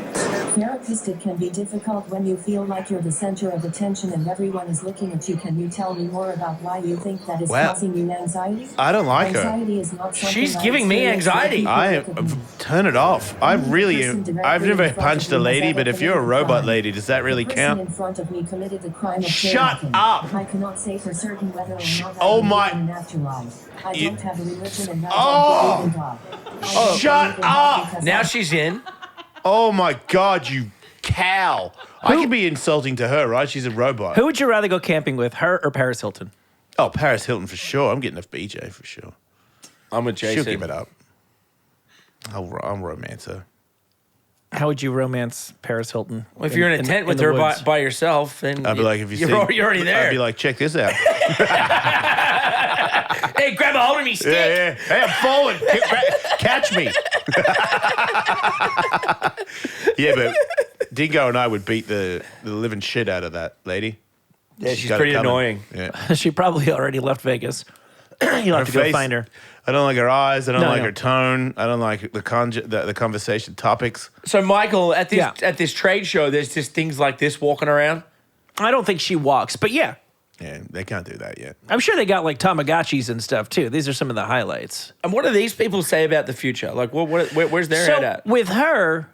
Therapist, it can be difficult when you feel like you're the center of attention and everyone is looking at you. Can you tell me more about why you think that is causing you anxiety? I don't like her. Anxiety is not something She's giving me anxiety. Turn it off. I've never punched a lady, but if you're a robot lady, does that really The person count? in front of me committed the crime of Shut terrorism. up. I cannot say for certain whether or not Oh I my- believe in an afterlife. I You- don't have a religion and I Oh. don't believe in God. I don't Shut believe in God up. because Now I- she's in. Oh my God, you cow. I can be insulting to her, right? She's a robot. Who would you rather go camping with, her or Paris Hilton? Oh, Paris Hilton for sure. I'm getting a BJ for sure. I'm with She'll Jason. give it up. I'll romance her. How would you romance Paris Hilton? Well, if you're in a tent with the her woods? by yourself, then I'd be like, if you you're already there. I'd be like, check this out. Hey, grab a hold of me, stick. Yeah. Hey, I'm falling. Catch me. Yeah, but Dingo and I would beat the living shit out of that lady. Yeah, she's got it pretty coming. annoying. Yeah. She probably already left Vegas. You'll have to go face- find her. I don't like her eyes. I don't No, like no. her tone. I don't like the conversation topics. So, Michael, at this Yeah. at this trade show, there's just things like this walking around. I don't think she walks, but yeah. Yeah, they can't do that yet. I'm sure they got like Tamagotchis and stuff too. These are some of the highlights. And what do these people say about the future? Like, where's their head So at? with her,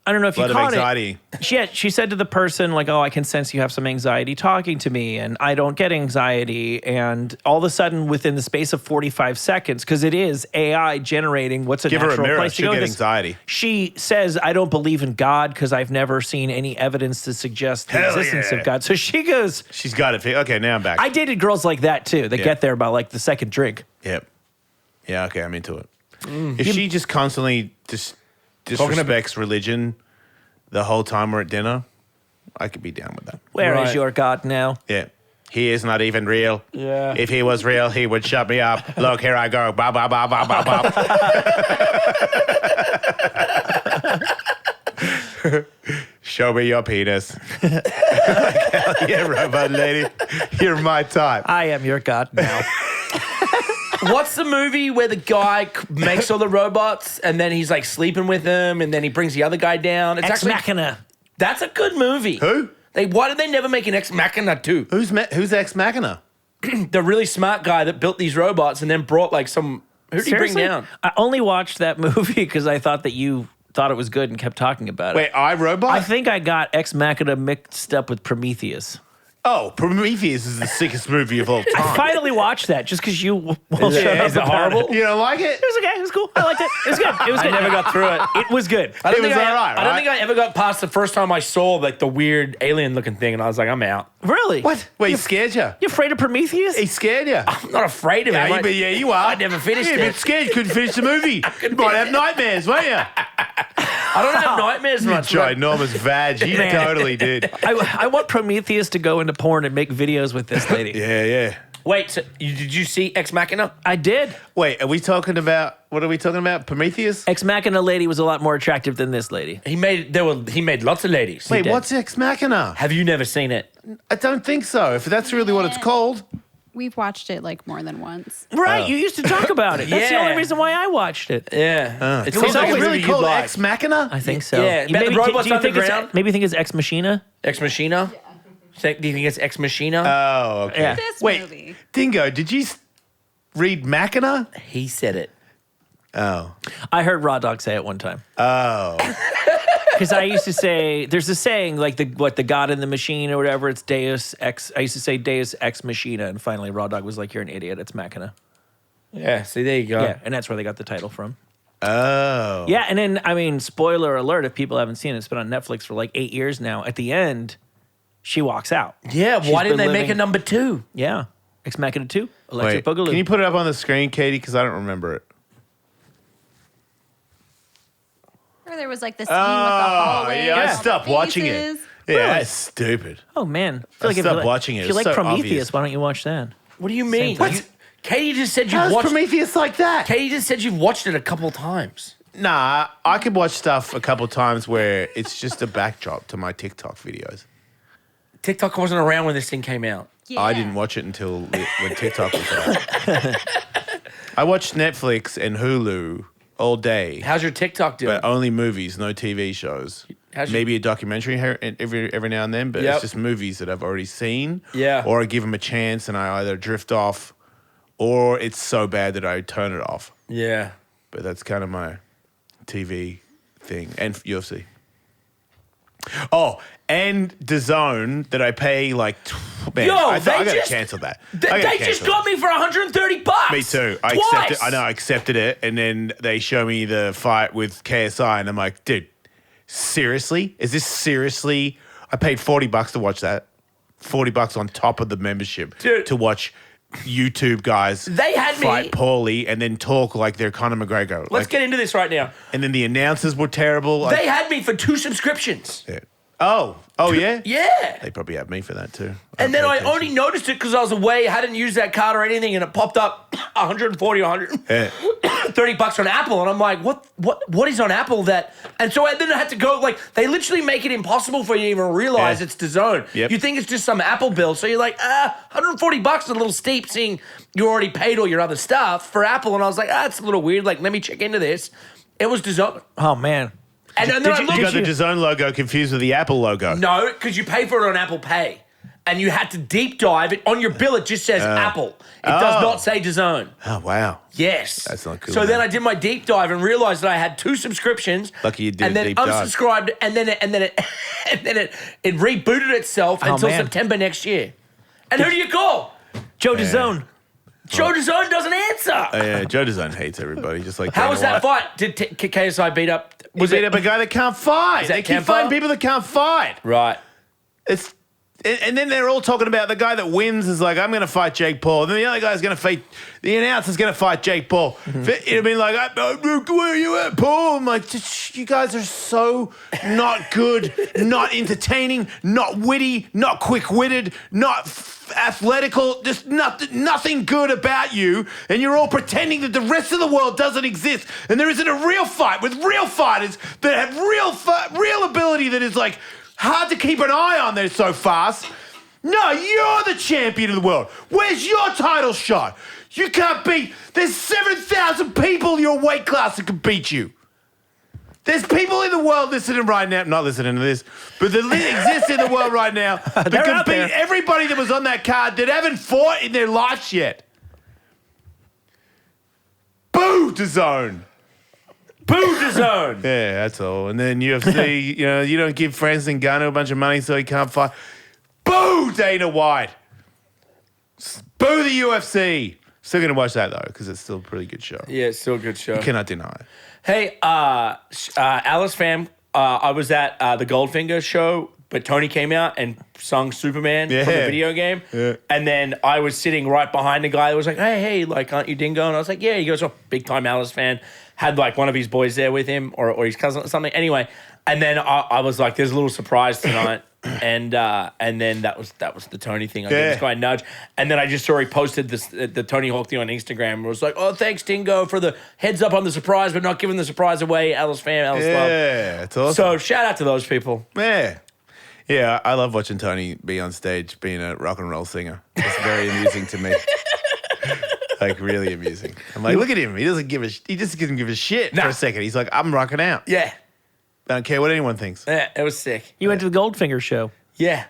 I don't know if A you lot of caught anxiety. it. She said to the person like, "Oh, I can sense you have some anxiety talking to me, and I don't get anxiety." And all of a sudden, within the space of 45 seconds, because it is AI generating what's a Give her a natural mirror. place to She'll go. get with this. anxiety. She says, "I don't believe in God because I've never seen any evidence to suggest the Hell existence yeah. of God." So she goes, She's got it. Okay, now I'm back. "I dated girls like that too. They Yeah. get there by like the second drink." Yep. Yeah, okay, I'm into it. If she just constantly disrespects religion the whole time we're at dinner, I could be down with that. Where is Right. your God now? Yeah. He is not even real. Yeah. If he was real, he would shut me up. Look, here I go. Ba, ba, ba, ba, ba, ba. Show me your penis. Hell yeah, robot lady. You're my type. I am your God now. What's the movie where the guy makes all the robots and then he's like sleeping with them and then he brings the other guy down? It's Ex Machina. That's a good movie. Who? Why did they never make an Ex Machina 2? Who's Ex Machina? The really smart guy that built these robots and then brought like some. Who did he bring Seriously? down? I only watched that movie because I thought that you thought it was good and kept talking about it. Wait, iRobot? I think I got Ex Machina mixed up with Prometheus. Oh, Prometheus is the sickest movie of all I time. finally watched that just because you won't Is it- shut up is it about horrible? You don't like it? It was okay. It was cool. I liked it. It was good. It was I good. never got through it. It was good. I don't It was think alright, I don't right? think I ever got past the first time I saw like the weird alien looking thing, and I was like, I'm out. Really? What? Wait, he scared you? You afraid of Prometheus? He scared you? I'm not afraid of it. Yeah, yeah, you are. I never finished You're a it. bit scared. You couldn't finish the movie. You might have nightmares, won't you? I don't have nightmares You much. but- ginormous vag. You Man. totally did. I want Prometheus to go into porn and make videos with this lady. Yeah, yeah. Wait, so did you see Ex Machina? I did. Wait, are we talking about, what are we talking about? Prometheus? Ex Machina lady was a lot more attractive than this lady. He made lots of ladies. Wait, did. what's Ex Machina? Have you never seen it? I don't think so. If that's really what it's called. We've watched it like more than once. Right, you used to talk about it. That's the Yeah. only reason why I watched it. Yeah. It seems like a really movie you'd called like. Ex Machina? I think so. Yeah, about the robots do you think underground. it's, maybe you think it's Ex Machina? Ex Machina? Do you think it's Ex Machina? Oh, okay. Yeah. This Wait, movie. Dingo, did you read Machina? He said it. Oh. I heard Raw Dog say it one time. Oh. Because I used to say, there's a saying like the God in the machine or whatever. It's Deus Ex. I used to say Deus Ex Machina, and finally Raw Dog was like, "You're an idiot. It's Machina." Yeah, see, there you go. Yeah, and that's where they got the title from. Oh. Yeah, and then I mean, spoiler alert: if people haven't seen it, it's been on Netflix for like 8 years now. At the end, she walks out. Yeah, She's why didn't been they make living- a number 2? Yeah, Ex Machina 2, Electric Wait, Boogaloo. can you put it up on the screen, Katie? Because I don't remember it. Or there was like the scene with the hallway. yeah, I and all the stopped watching it. faces. Yeah, that's stupid. Oh man, I stopped watching it. If you It's like so Prometheus, obvious. why don't you watch that? What do you mean? thing. Katie just said you've How's watched. Prometheus like that? Katie just said you've watched it a couple times. Nah, I could watch stuff a couple times where it's just a backdrop to my TikTok videos. TikTok wasn't around when this thing came out. Yeah. I didn't watch it until when TikTok was out. I watched Netflix and Hulu all day, How's your TikTok doing? but only movies, no TV shows. How's your- Maybe a documentary every now and then, but Yep. it's just movies that I've already seen. Yeah. Or I give them a chance and I either drift off or it's so bad that I turn it off. Yeah. But that's kind of my TV thing and UFC. Oh, and DAZN that I pay like, man, Yo, I they gotta just- cancel that. They just got me for $130. Me too. I Twice. accepted. I know. I accepted it, and then they show me the fight with KSI, and I'm like, dude, seriously? Is this seriously? I paid $40 to watch that. $40 on top of the membership Dude. to watch YouTube guys They had fight me. poorly and then talk like they're Conor McGregor. Let's get into this right now. And then the announcers were terrible. They had me for 2 subscriptions. Yeah. Oh, yeah. Yeah. They probably had me for that too. And then I paid only noticed it because I was away, hadn't used that card or anything, and it popped up 140 or Yeah. $130 on Apple, and I'm like, what is on Apple that? And so then I had to go, like, they literally make it impossible for you to even realize Yeah. it's DAZN. Yep. You think it's just some Apple bill, so you're like, $140 is a little steep, seeing you already paid all your other stuff for Apple, and I was like, it's a little weird. Like, let me check into this. It was DAZN, Oh man. and then I You looked. got the DAZN logo confused with the Apple logo. No, because you pay for it on Apple Pay. And you had to deep dive it. On your bill, it just says Apple. It does not say DAZN. Oh, wow. Yes. That's not cool, So then man. I did my deep dive and realized that I had 2 subscriptions. Lucky you did And a then deep dive. unsubscribed, and then it rebooted itself until man. September next year. And who do you call? Joe DAZN. Joe DAZN doesn't answer. Yeah, Joe DAZN hates everybody, just like How Dana was that White. fight? Did KSI beat up? Was it a guy that can't fight? that They keep Kemper? fighting people that can't fight. Right. It's and then they're all talking about the guy that wins is like, I'm going to fight Jake Paul. And then the other guy's going to fight, the announcer's going to fight Jake Paul. It'd be like, where are you at, Paul? I'm like, you guys are so not good, not entertaining, not witty, not quick-witted, not athletical, just nothing good about you. And you're all pretending that the rest of the world doesn't exist. And there isn't a real fight with real fighters that have real ability that is like, hard to keep an eye on. They're so fast. No, you're the champion of the world. Where's your title shot? You can't beat. There's 7,000 people in your weight class that can beat you. There's people in the world listening right now, not listening to this, but that exist in the world right now that They're can out beat there. everybody that was on that card that haven't fought in their lives yet. Boo to zone. Boo DAZN. Yeah, that's all. And then UFC, you don't give Francis Ngannou a bunch of money so he can't fight. Boo, Dana White. Boo the UFC. Still going to watch that, though, because it's still a pretty good show. Yeah, it's still a good show. Cannot deny it. Hey, Alice fam, I was at the Goldfinger show, but Tony came out and sung Superman from the Yeah. video game. Yeah. And then I was sitting right behind the guy that was like, hey, like, aren't you Dingo? And I was like, yeah. He goes, oh, big time Alice fan. Had like one of his boys there with him or his cousin or something. Anyway, and then I was like, there's a little surprise tonight. And then that was the Tony thing. I gave this guy a nudge. And then I just saw he posted the Tony Hawk thing on Instagram. And was like, oh, thanks, Dingo, for the heads up on the surprise, but not giving the surprise away. Alice fan, Alice love. Yeah, it's awesome. So shout out to those people. Yeah. Yeah, I love watching Tony be on stage being a rock and roll singer. It's very amusing to me. Like, really amusing. I'm like, look at him. He just doesn't give a shit for a second. He's like, I'm rocking out. Yeah. I don't care what anyone thinks. Yeah, it was sick. You went to the Goldfinger show. Yeah.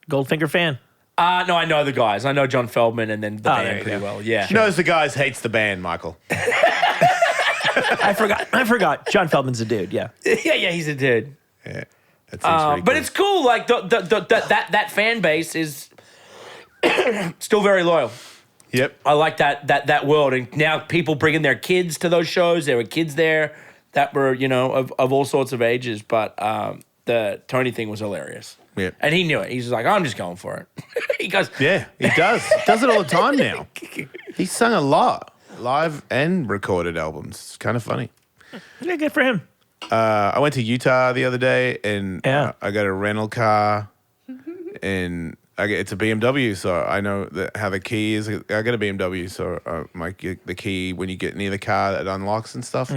Goldfinger fan. No, I know the guys. I know John Feldman and then the Oh, there band you pretty go. well. Yeah. Knows the guys, hates the band, Michael. I forgot. John Feldman's a dude. Yeah. yeah, he's a dude. Yeah. That seems pretty But cool. it's cool. Like that fan base is still very loyal. Yep. I like that world, and now people bringing their kids to those shows. There were kids there that were of all sorts of ages, but the Tony thing was hilarious. Yep. And he knew it. He's like, I'm just going for it. He goes, Yeah, he does. Does it all the time now. He's sung a lot, live and recorded albums. It's kind of funny. Yeah, good for him. I went to Utah the other day, and Yeah. I got a rental car, and it's a BMW, so I know how the key is. I got a BMW, so the key when you get near the car, it unlocks and stuff.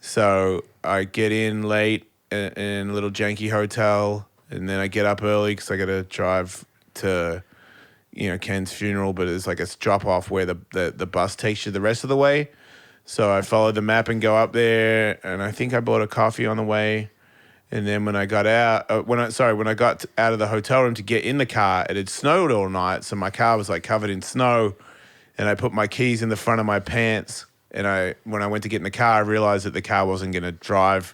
So I get in late in a little janky hotel, and then I get up early because I got to drive to, Ken's funeral, but it's like a drop off where the bus takes you the rest of the way. So I followed the map and go up there, and I think I bought a coffee on the way. And then when I got out, when I got out of the hotel room to get in the car, it had snowed all night, so my car was like covered in snow. And I put my keys in the front of my pants. And when I went to get in the car, I realized that the car wasn't going to drive.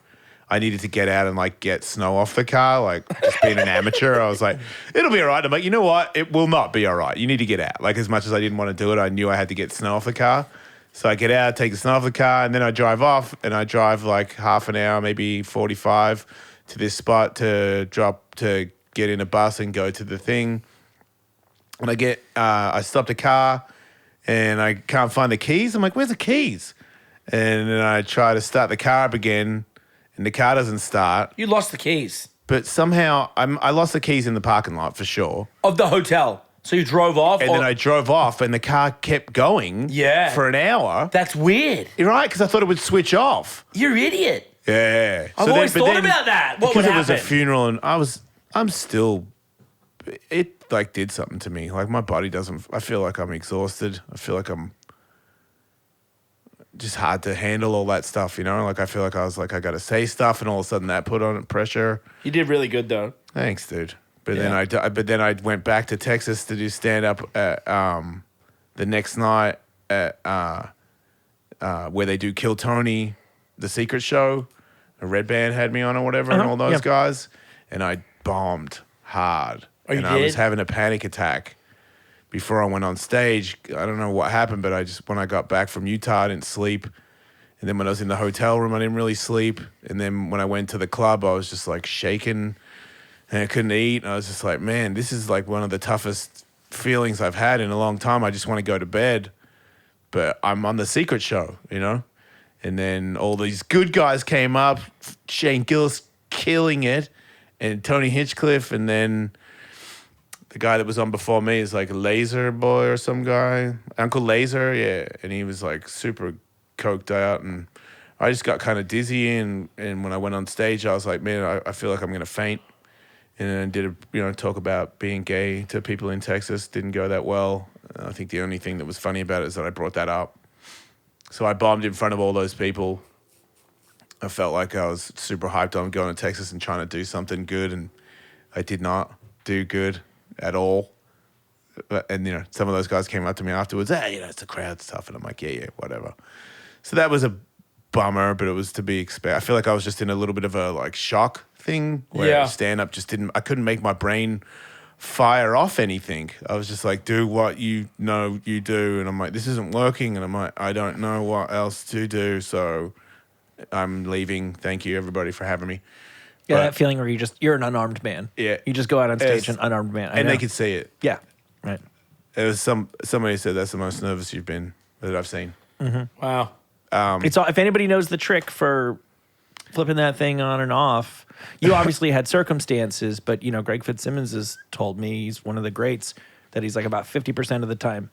I needed to get out and like get snow off the car, like just being an amateur. I was like, it'll be all right. I'm like, you know what? It will not be all right. You need to get out. Like as much as I didn't want to do it, I knew I had to get snow off the car. So I get out, take the snow off the car, and then I drive off, and I drive like half an hour, maybe 45 to this spot to get in a bus and go to the thing. And I stopped a car, and I can't find the keys. I'm like, where's the keys? And then I try to start the car up again, and the car doesn't start. You lost the keys. But somehow I lost the keys in the parking lot for sure. Of the hotel. So you drove off? And then I drove off, and the car kept going for an hour. That's weird. You're right, because I thought it would switch off. You're an idiot. Yeah. I've always thought about that. What would because it happen? was a funeral, and it like did something to me. Like my body doesn't, I feel like I'm exhausted. I feel like I'm just hard to handle all that stuff, Like I feel like I got to say stuff, and all of a sudden that put on pressure. You did really good though. Thanks, dude. But then I went back to Texas to do stand up at the next night at where they do Kill Tony, the secret show. A Red Band had me on or whatever, and all those guys, and I bombed hard. Oh, you and did? I was having a panic attack before I went on stage. I don't know what happened, but when I got back from Utah, I didn't sleep. And then when I was in the hotel room, I didn't really sleep. And then when I went to the club, I was just like shaking. And I couldn't eat. And I was just like, man, this is like one of the toughest feelings I've had in a long time. I just want to go to bed. But I'm on the secret show, And then all these good guys came up. Shane Gillis killing it. And Tony Hinchcliffe. And then the guy that was on before me is like Laser Boy or some guy. Uncle Laser, yeah. And he was like super coked out. And I just got kind of dizzy. And when I went on stage, I was like, man, I feel like I'm going to faint. And then did talk about being gay to people in Texas. Didn't go that well. I think the only thing that was funny about it is that I brought that up. So I bombed in front of all those people. I felt like I was super hyped on going to Texas and trying to do something good, and I did not do good at all. And some of those guys came up to me afterwards. Hey, it's the crowd stuff, and I'm like, yeah, whatever. So that was a bummer, but it was to be expected. I feel like I was just in a little bit of a like shock thing where stand up just I couldn't make my brain fire off anything. I was just like, do what you do. And I'm like, this isn't working. And I'm like, I don't know what else to do. So I'm leaving. Thank you everybody for having me. Yeah, that feeling where you're an unarmed man. Yeah. You just go out on stage an unarmed man. And they could see it. Yeah. Right. It was somebody said that's the most nervous you've been that I've seen. Mm-hmm. Wow. It's all, if anybody knows the trick for flipping that thing on and off, you obviously had circumstances, but Greg Fitzsimmons has told me, he's one of the greats, that he's like about 50% of the time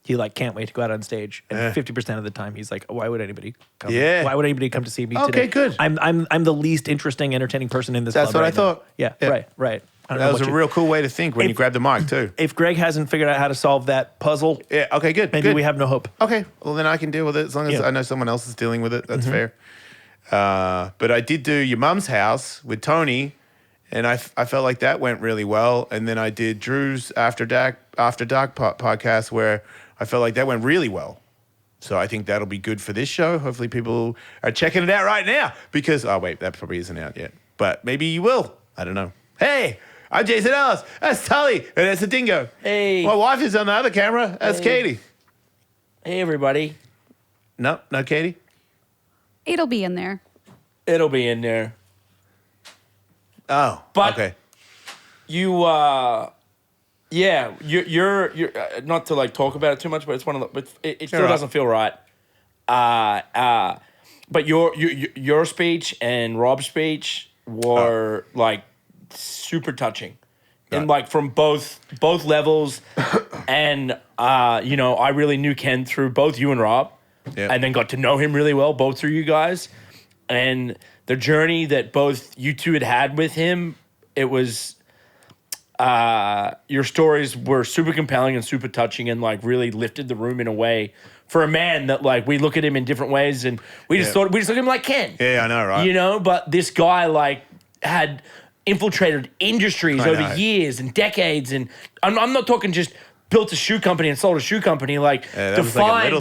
he like can't wait to go out on stage, and 50% of the time he's like, why would anybody come? Yeah. Why would anybody come to see me today? Okay, good. I'm the least interesting, entertaining person in this That's club what right I thought. now. Yeah. Right. I don't That know was what a you- real cool way to think when you grabbed the mic too. If Greg hasn't figured out how to solve that puzzle, Yeah, okay, good. maybe good. we have no hope. Okay, well then I can deal with it as long as Yeah. I know someone else is dealing with it. That's fair. But I did do your mum's house with Tony, and I felt like that went really well. And then I did Drew's After Dark podcast, where I felt like that went really well. So I think that'll be good for this show. Hopefully people are checking it out right now because, oh wait, that probably isn't out yet. But maybe you will. I don't know. Hey, I'm Jason Ellis. That's Tully, and that's a Dingo. Hey. My wife is on the other camera. That's Katie. Hey, everybody. No, Katie. It'll be in there. It'll be in there. Oh, But- okay. You, you're not to like talk about it too much, but it's one of the, but it still All right. doesn't feel right. But your speech and Rob's speech were like super touching, and like from both levels. And I really knew Ken through both you and Rob, and then got to know him really well both through you guys, and the journey that both you two had with him. It was. Your stories were super compelling and super touching, and like really lifted the room in a way for a man that like we look at him in different ways, and we just look at him like Ken. Yeah, I know, right? But this guy like had infiltrated industries over years and decades, and I'm not talking just built a shoe company and sold a shoe company, like defined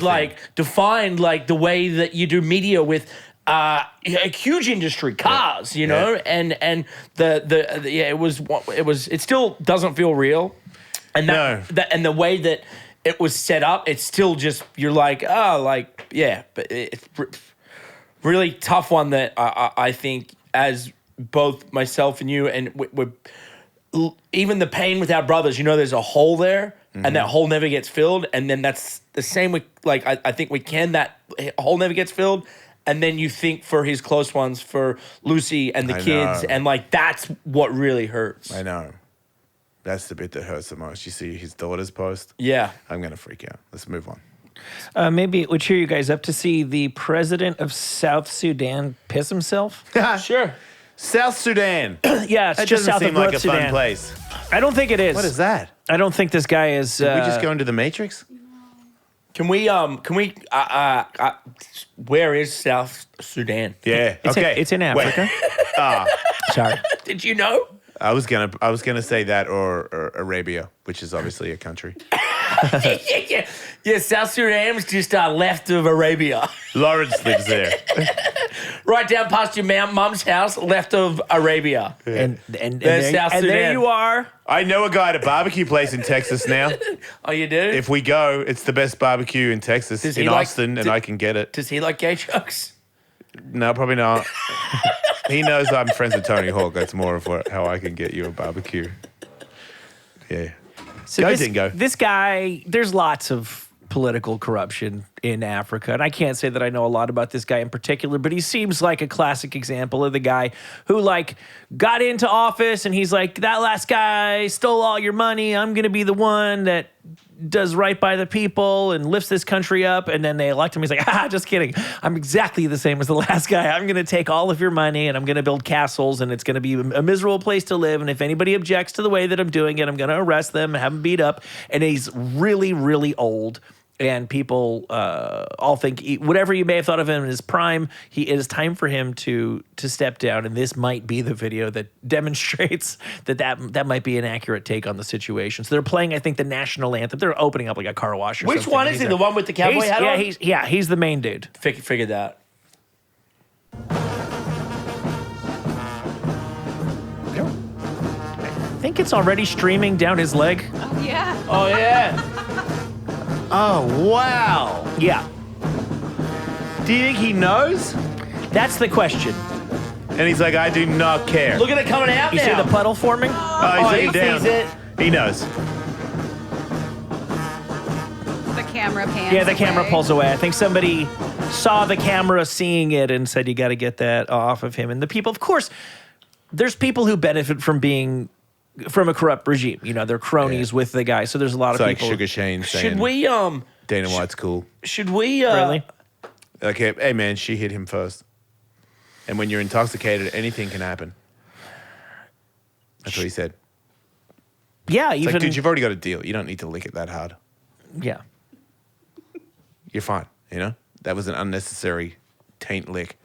the way that you do media with. A huge industry, cars, and it still doesn't feel real, and and the way that it was set up, it's still just you're like, but it's really tough one that I think as both myself and you and even the pain with our brothers, there's a hole there, and that hole never gets filled, and then that's the same with like I think we can that hole never gets filled. And then you think for his close ones, for Lucy and the kids, and like that's what really hurts. I know. That's the bit that hurts the most. You see his daughter's post? Yeah. I'm going to freak out. Let's move on. Maybe it would cheer you guys up to see the president of South Sudan piss himself. Sure. South Sudan. Yeah, it's that just doesn't south seem of like North a Sudan. fun place. I don't think it is. What is that? I don't think this guy is. Did we just go into the Matrix? Can we where is South Sudan? Yeah. It's in Africa. Sorry. Did you know? I was gonna say that or Arabia, which is obviously a country. Yeah. South Sudan was just left of Arabia. Lawrence lives there. Right down past your mum's house, left of Arabia. And There's South Sudan. there you are. I know a guy at a barbecue place in Texas now. Oh, you do? If we go, it's the best barbecue in Texas, in Austin, and I can get it. Does he like gay jokes? No, probably not. He knows I'm friends with Tony Hawk. That's more of how I can get you a barbecue. Yeah. So Go, Dingo. This guy, there's lots of political corruption in Africa, and I can't say that I know a lot about this guy in particular, but he seems like a classic example of the guy who like got into office and he's like, that last guy stole all your money. I'm going to be the one that does right by the people and lifts this country up, and then they elect him. He's like, just kidding. I'm exactly the same as the last guy. I'm going to take all of your money and I'm going to build castles, and it's going to be a miserable place to live. And if anybody objects to the way that I'm doing it, I'm going to arrest them and have them beat up. And he's really, really old. And people all think whatever you may have thought of him in his prime, it is time for him to step down. And this might be the video that demonstrates that might be an accurate take on the situation. So they're playing, I think, the national anthem. They're opening up like a car wash or something. Which one is he? The one with the cowboy hat on? He's the main dude. Figured that. I think it's already streaming down his leg. Oh, yeah. Oh, yeah. Oh, wow. Yeah. Do you think he knows? That's the question. And he's like, I do not care. Look at it coming out You now. see the puddle forming? Oh, he's he looking down. sees it. He knows. The camera pans. Yeah, the camera away. pulls away. I think somebody saw the camera seeing it and said, you got to get that off of him. And the people, of course, there's people who benefit from being from a corrupt regime. They're cronies with the guy. So there's a lot It's of like people. Sugar Shane saying Should we Dana White's cool. Should we Really? Like, hey man, she hit him first. And when you're intoxicated, anything can happen. That's what he said. Yeah, It's even. like, dude, you've already got a deal. You don't need to lick it that hard. Yeah. You're fine, That was an unnecessary taint lick.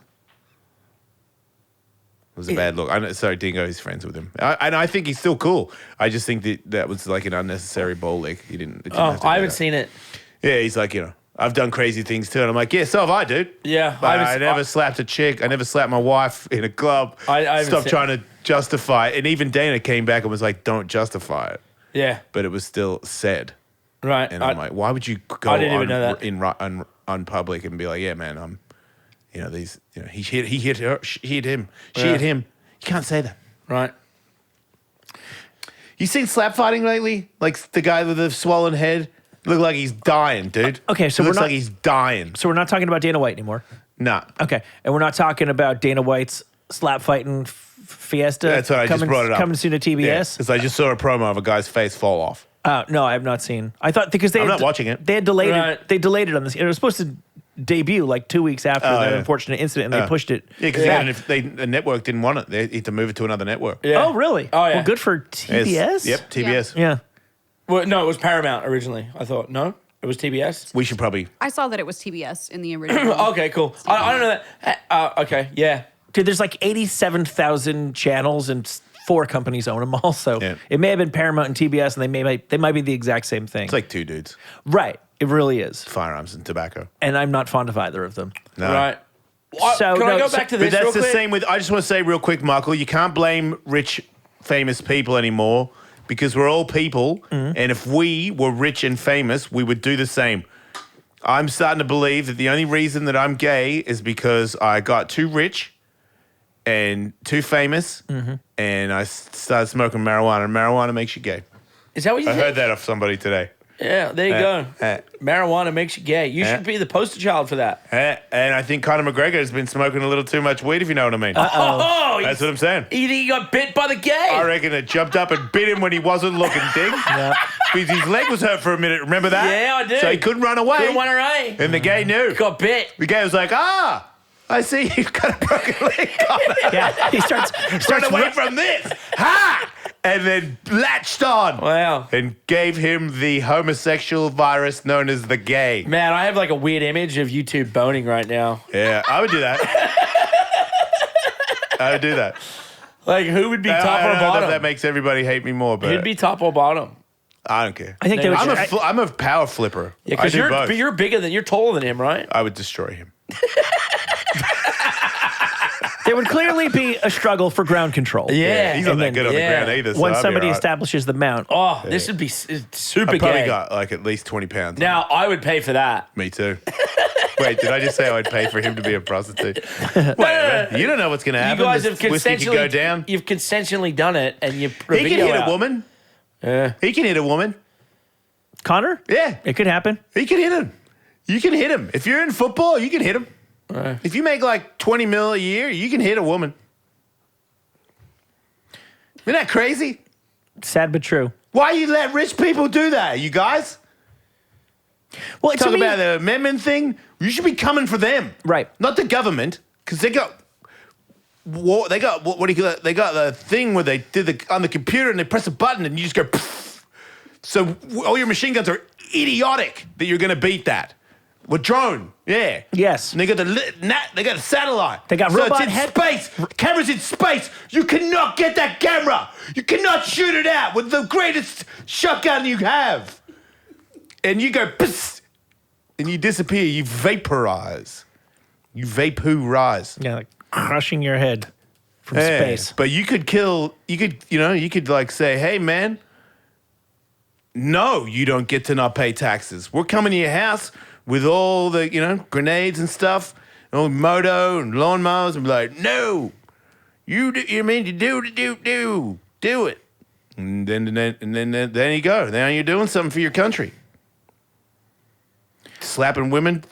It was a bad look. I know, sorry, Dingo, he's friends with him. And I think he's still cool. I just think that was like an unnecessary bowl lick. It didn't have to I do haven't that. seen it. Yeah, he's like, I've done crazy things too. And I'm like, yeah, so have I, dude. Yeah, But I never slapped a chick. I never slapped my wife in a club. I haven't Stopped seen- trying to justify it. And even Dana came back and was like, don't justify it. Yeah. But it was still said. Right. And I'm like, why would you go I didn't even know that. on public and be like, yeah, man, I'm, he hit her, she hit him, she Yeah. hit him. You can't say that. Right. You seen slap fighting lately? Like the guy with the swollen head? Look like he's dying, dude. Okay, so He we're looks not- like he's dying. So we're not talking about Dana White anymore. Nah. Okay, and we're not talking about Dana White's slap fighting fiesta. That's what I just brought it up. Coming soon to TBS. Because I just saw a promo of a guy's face fall off. No, I have not seen. I thought because they I'm had not watching it. They had delayed Right. it. They delayed it on this. It was supposed to debut like 2 weeks after that yeah. unfortunate incident, and they pushed it. Yeah, because the network didn't want it. They had to move it to another network. Yeah. Oh, really? Oh, yeah. Well, good for TBS. Yep, TBS. Yeah. Well, no, it was Paramount originally. I thought no, it was TBS. We should probably. I saw that it was TBS in the original. Okay, cool. I don't know that. Okay, yeah. Dude, there's like 87,000 channels and 4 companies own them all. So Yeah. it may have been Paramount and TBS, and they might be the exact same thing. It's like 2 dudes, Right. It really is. firearms and tobacco. And I'm not fond of either of them. No. Right. So, Can I no, go so- back to But this that's real the quick? same with. I just want to say real quick, Michael, you can't blame rich, famous people anymore because we're all people. Mm-hmm. And if we were rich and famous, we would do the same. I'm starting to believe that the only reason that I'm gay is because I got too rich and too famous, Mm-hmm. and I started smoking marijuana. And marijuana makes you gay. Is that what you I think? heard that off somebody today. Yeah, there you go. Marijuana makes you gay. You should be the poster child for that. And I think Conor McGregor has been smoking a little too much weed, if you know what I mean. Oh, That's what I'm saying. you think he got bit by the gay? I reckon it jumped up and bit him when he wasn't looking, Ding. Because his leg was hurt for a minute. Remember that? Yeah, I do. So he couldn't run away. Couldn't run away. And the gay knew. Got bit. The gay was like, I see you've got a broken leg, Conor. Yeah. He starts Run away from this. Ha! And then latched on. Wow. And gave him the homosexual virus known as the gay. Man, I have like a weird image of you two boning right now. Yeah, I would do that. I would do that. Like, who would be top I or don't know bottom? if that makes everybody hate me more, but Who'd be top or bottom? I don't care. I think they would. I'm a power flipper. Yeah, I because do both. you're bigger than, you're taller than him, right? I would destroy him. There would clearly be a struggle for ground control. Yeah. He's not And that then- good on the yeah. ground either. So Once I'd be somebody all right. establishes the mount. Oh, this would be super I probably gay. got like at least 20 pounds. Now, I would pay for that. Me too. Wait, did I just say I would pay for him to be a prostitute? Wait, man, you don't know what's going to You happen. guys This have whiskey could go consensually down. You've consensually done it, and you He can hit a woman. Yeah. He can hit a woman. Connor? Yeah, It could happen. he can hit him. You can hit him. If you're in football, you can hit him. If you make like 20 mil a year, you can hit a woman. Isn't that crazy? Sad but true. Why you let rich people do that, you guys? Well, to Talk me, about the amendment thing. You should be coming for them, Right. Not the government, because they got war. They got what do you call it? They got the thing where they did on the computer and they press a button and you just go. Poof. So all your machine guns are idiotic that you're going to beat that. With drone, yeah. Yes. And they got they got a satellite. They got so robot it's in head- space. Camera's in space. You cannot get that camera. You cannot shoot it out with the greatest shotgun you have. And you go, psst, and you disappear. You vaporize. You vape-hoo-rise. Yeah, like crushing your head from Yeah. space. But you could like say, hey, man, no, you don't get to not pay taxes. We're coming to your house with all the, grenades and stuff, and all moto and lawnmowers, and be like, no, do it. And then you go. Now you're doing something for your country. Slapping women,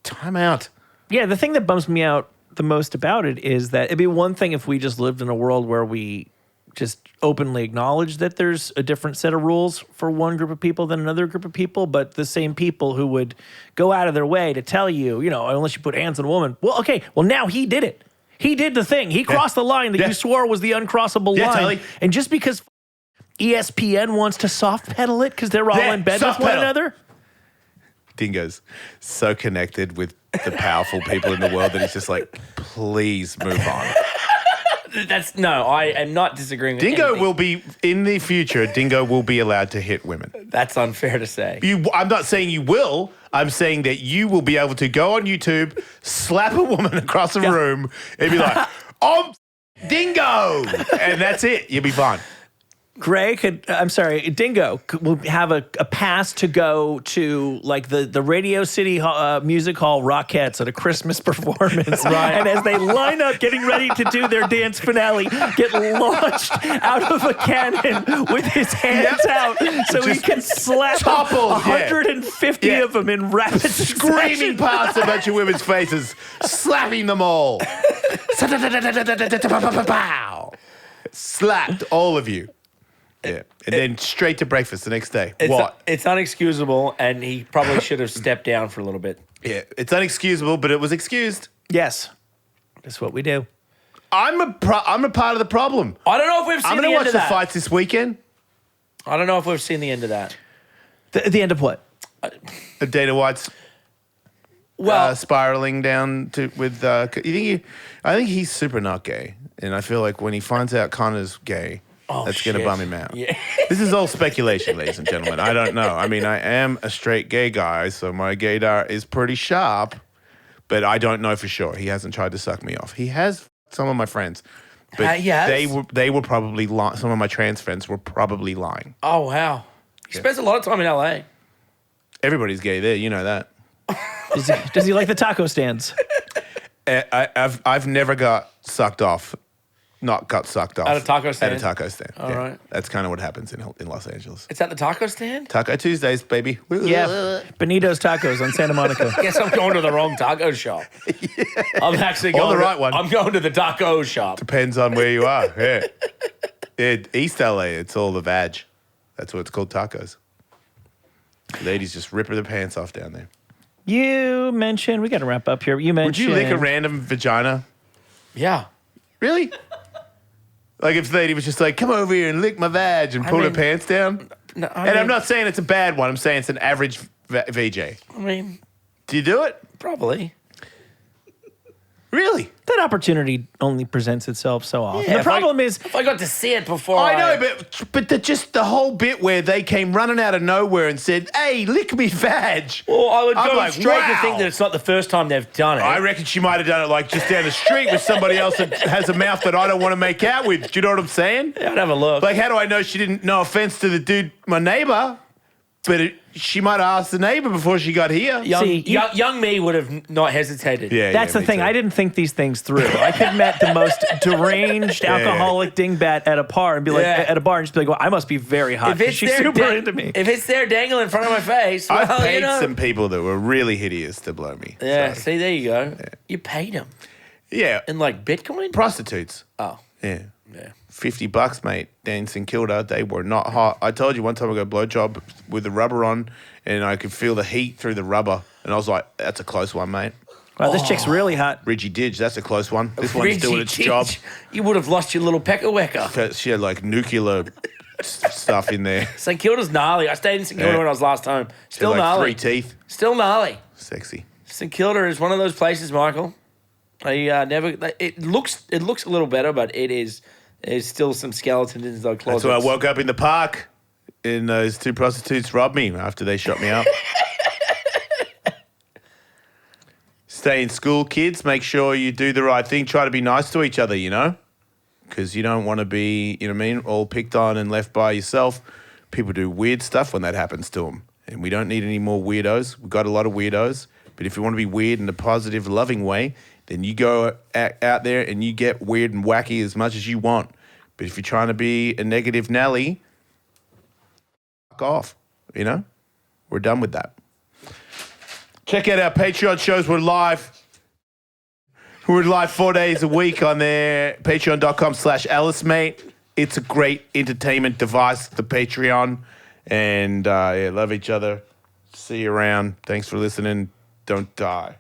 time out. Yeah, the thing that bums me out the most about it is that it'd be one thing if we just lived in a world where we just openly acknowledge that there's a different set of rules for one group of people than another group of people, but the same people who would go out of their way to tell you, unless you put hands on a woman. Well, okay, well, now he did it. He did the thing. He crossed the line that you swore was the uncrossable line. Tully. And just because ESPN wants to soft pedal it because they're all in bed with soft one pedal. another. Dingo's so connected with the powerful people in the world that he's just like, please move on. I am not disagreeing with Dingo anything. will be, in the future, Dingo will be allowed to hit women. That's unfair to say. I'm not saying you will. I'm saying that you will be able to go on YouTube, slap a woman across a room, and be like, I'm Dingo. And that's it. You'll be fine. Dingo will have a pass to go to like the Radio City Music Hall Rockettes at a Christmas performance. Right. And as they line up getting ready to do their dance finale, get launched out of a cannon with his hands out so he can slap toppled, 150 of them in rapid Screaming past a bunch of women's faces, slapping them all. Slapped all of you. Yeah. And then straight to breakfast the next day. It's unexcusable, and he probably should have stepped down for a little bit. Yeah, it's unexcusable, but it was excused. Yes. That's what we do. I'm a part of the problem. I don't know if we've seen I'm the going to end watch of the that. fights this weekend. I don't know if we've seen the end of that. The end of what? Dana White's spiraling down to with. I think he's super not gay, and I feel like when he finds out Connor's gay, that's going to bum him out. Yeah. This is all speculation, ladies and gentlemen. I don't know. I mean, I am a straight gay guy, so my gaydar is pretty sharp, but I don't know for sure. He hasn't tried to suck me off. He has some of my friends, but they were probably lying. Some of my trans friends were probably lying. Oh, wow. He spends a lot of time in LA. Everybody's gay there, you know that. Does he like the taco stands? I've never got sucked off. Not got sucked off. At a taco stand? At a taco stand. All right. That's kind of what happens in Los Angeles. It's at the taco stand? Taco Tuesdays, baby. Yeah. Benito's Tacos on Santa Monica. Guess I'm going to the wrong taco shop. I'm actually going the right one. I'm going to the taco shop. Depends on where you are. Yeah. East LA, it's all the vag. That's what it's called, tacos. Ladies just rip their pants off down there. You mentioned, we got to wrap up here. You mentioned. Would you lick a random vagina? Yeah. Really? Like if the lady was just like, come over here and lick my vag and pull her pants down? No, I'm not saying it's a bad one. I'm saying it's an average VJ. I mean, Do you do it? probably. Really? That opportunity only presents itself so often. Yeah, The problem is, if I got to see it before I know, but the whole bit where they came running out of nowhere and said, hey, lick me vag. Well, I would I'm go like, straight to wow. think that it's not the first time they've done it. I reckon she might have done it like just down the street with somebody else that has a mouth that I don't want to make out with. Do you know what I'm saying? I'd have a look. Like, how do I know she didn't? No offense to the dude, my neighbor, but she might have asked the neighbor before she got here. young me would have not hesitated. that's the me thing. too. I didn't think these things through. I could have met the most deranged alcoholic dingbat at a bar and be like, at a bar and just be like, well, I must be very hot. If it's She's there super into me. If it's there dangling in front of my face, well, I've paid you know. some people that were really hideous to blow me. Yeah, So, see, there you go. You paid them. yeah. In like Bitcoin? Prostitutes. Oh, Yeah. yeah. $50, mate. Down in St Kilda, they were not hot. I told you one time I got a blowjob with the rubber on, and I could feel the heat through the rubber, and I was like, "That's a close one, mate." Wow, this chick's really hot. Reggie Didge, that's a close one. This one's Reggie doing its Teach, job. You would have lost your little pecker-wecker. She had like nuclear stuff in there. St Kilda's gnarly. I stayed in St Kilda Yeah. when I was last home. Still She had, like gnarly. 3 teeth. Still gnarly. Sexy. St Kilda is one of those places, Michael. I never. It looks a little better, but there's still some skeletons in those closets. So I woke up in the park, and those 2 prostitutes robbed me after they shot me up. Stay in school, kids. Make sure you do the right thing. Try to be nice to each other, you know? Because you don't want to be, you know what I mean, all picked on and left by yourself. People do weird stuff when that happens to them. And we don't need any more weirdos. We've got a lot of weirdos. But if you want to be weird in a positive, loving way, then you go out there and you get weird and wacky as much as you want. But if you're trying to be a negative Nelly, fuck off, you know? We're done with that. Check out our Patreon shows. We're live. We're live 4 days a week on there. Patreon.com/Ellis, mate. It's a great entertainment device, the Patreon. And love each other. See you around. Thanks for listening. Don't die.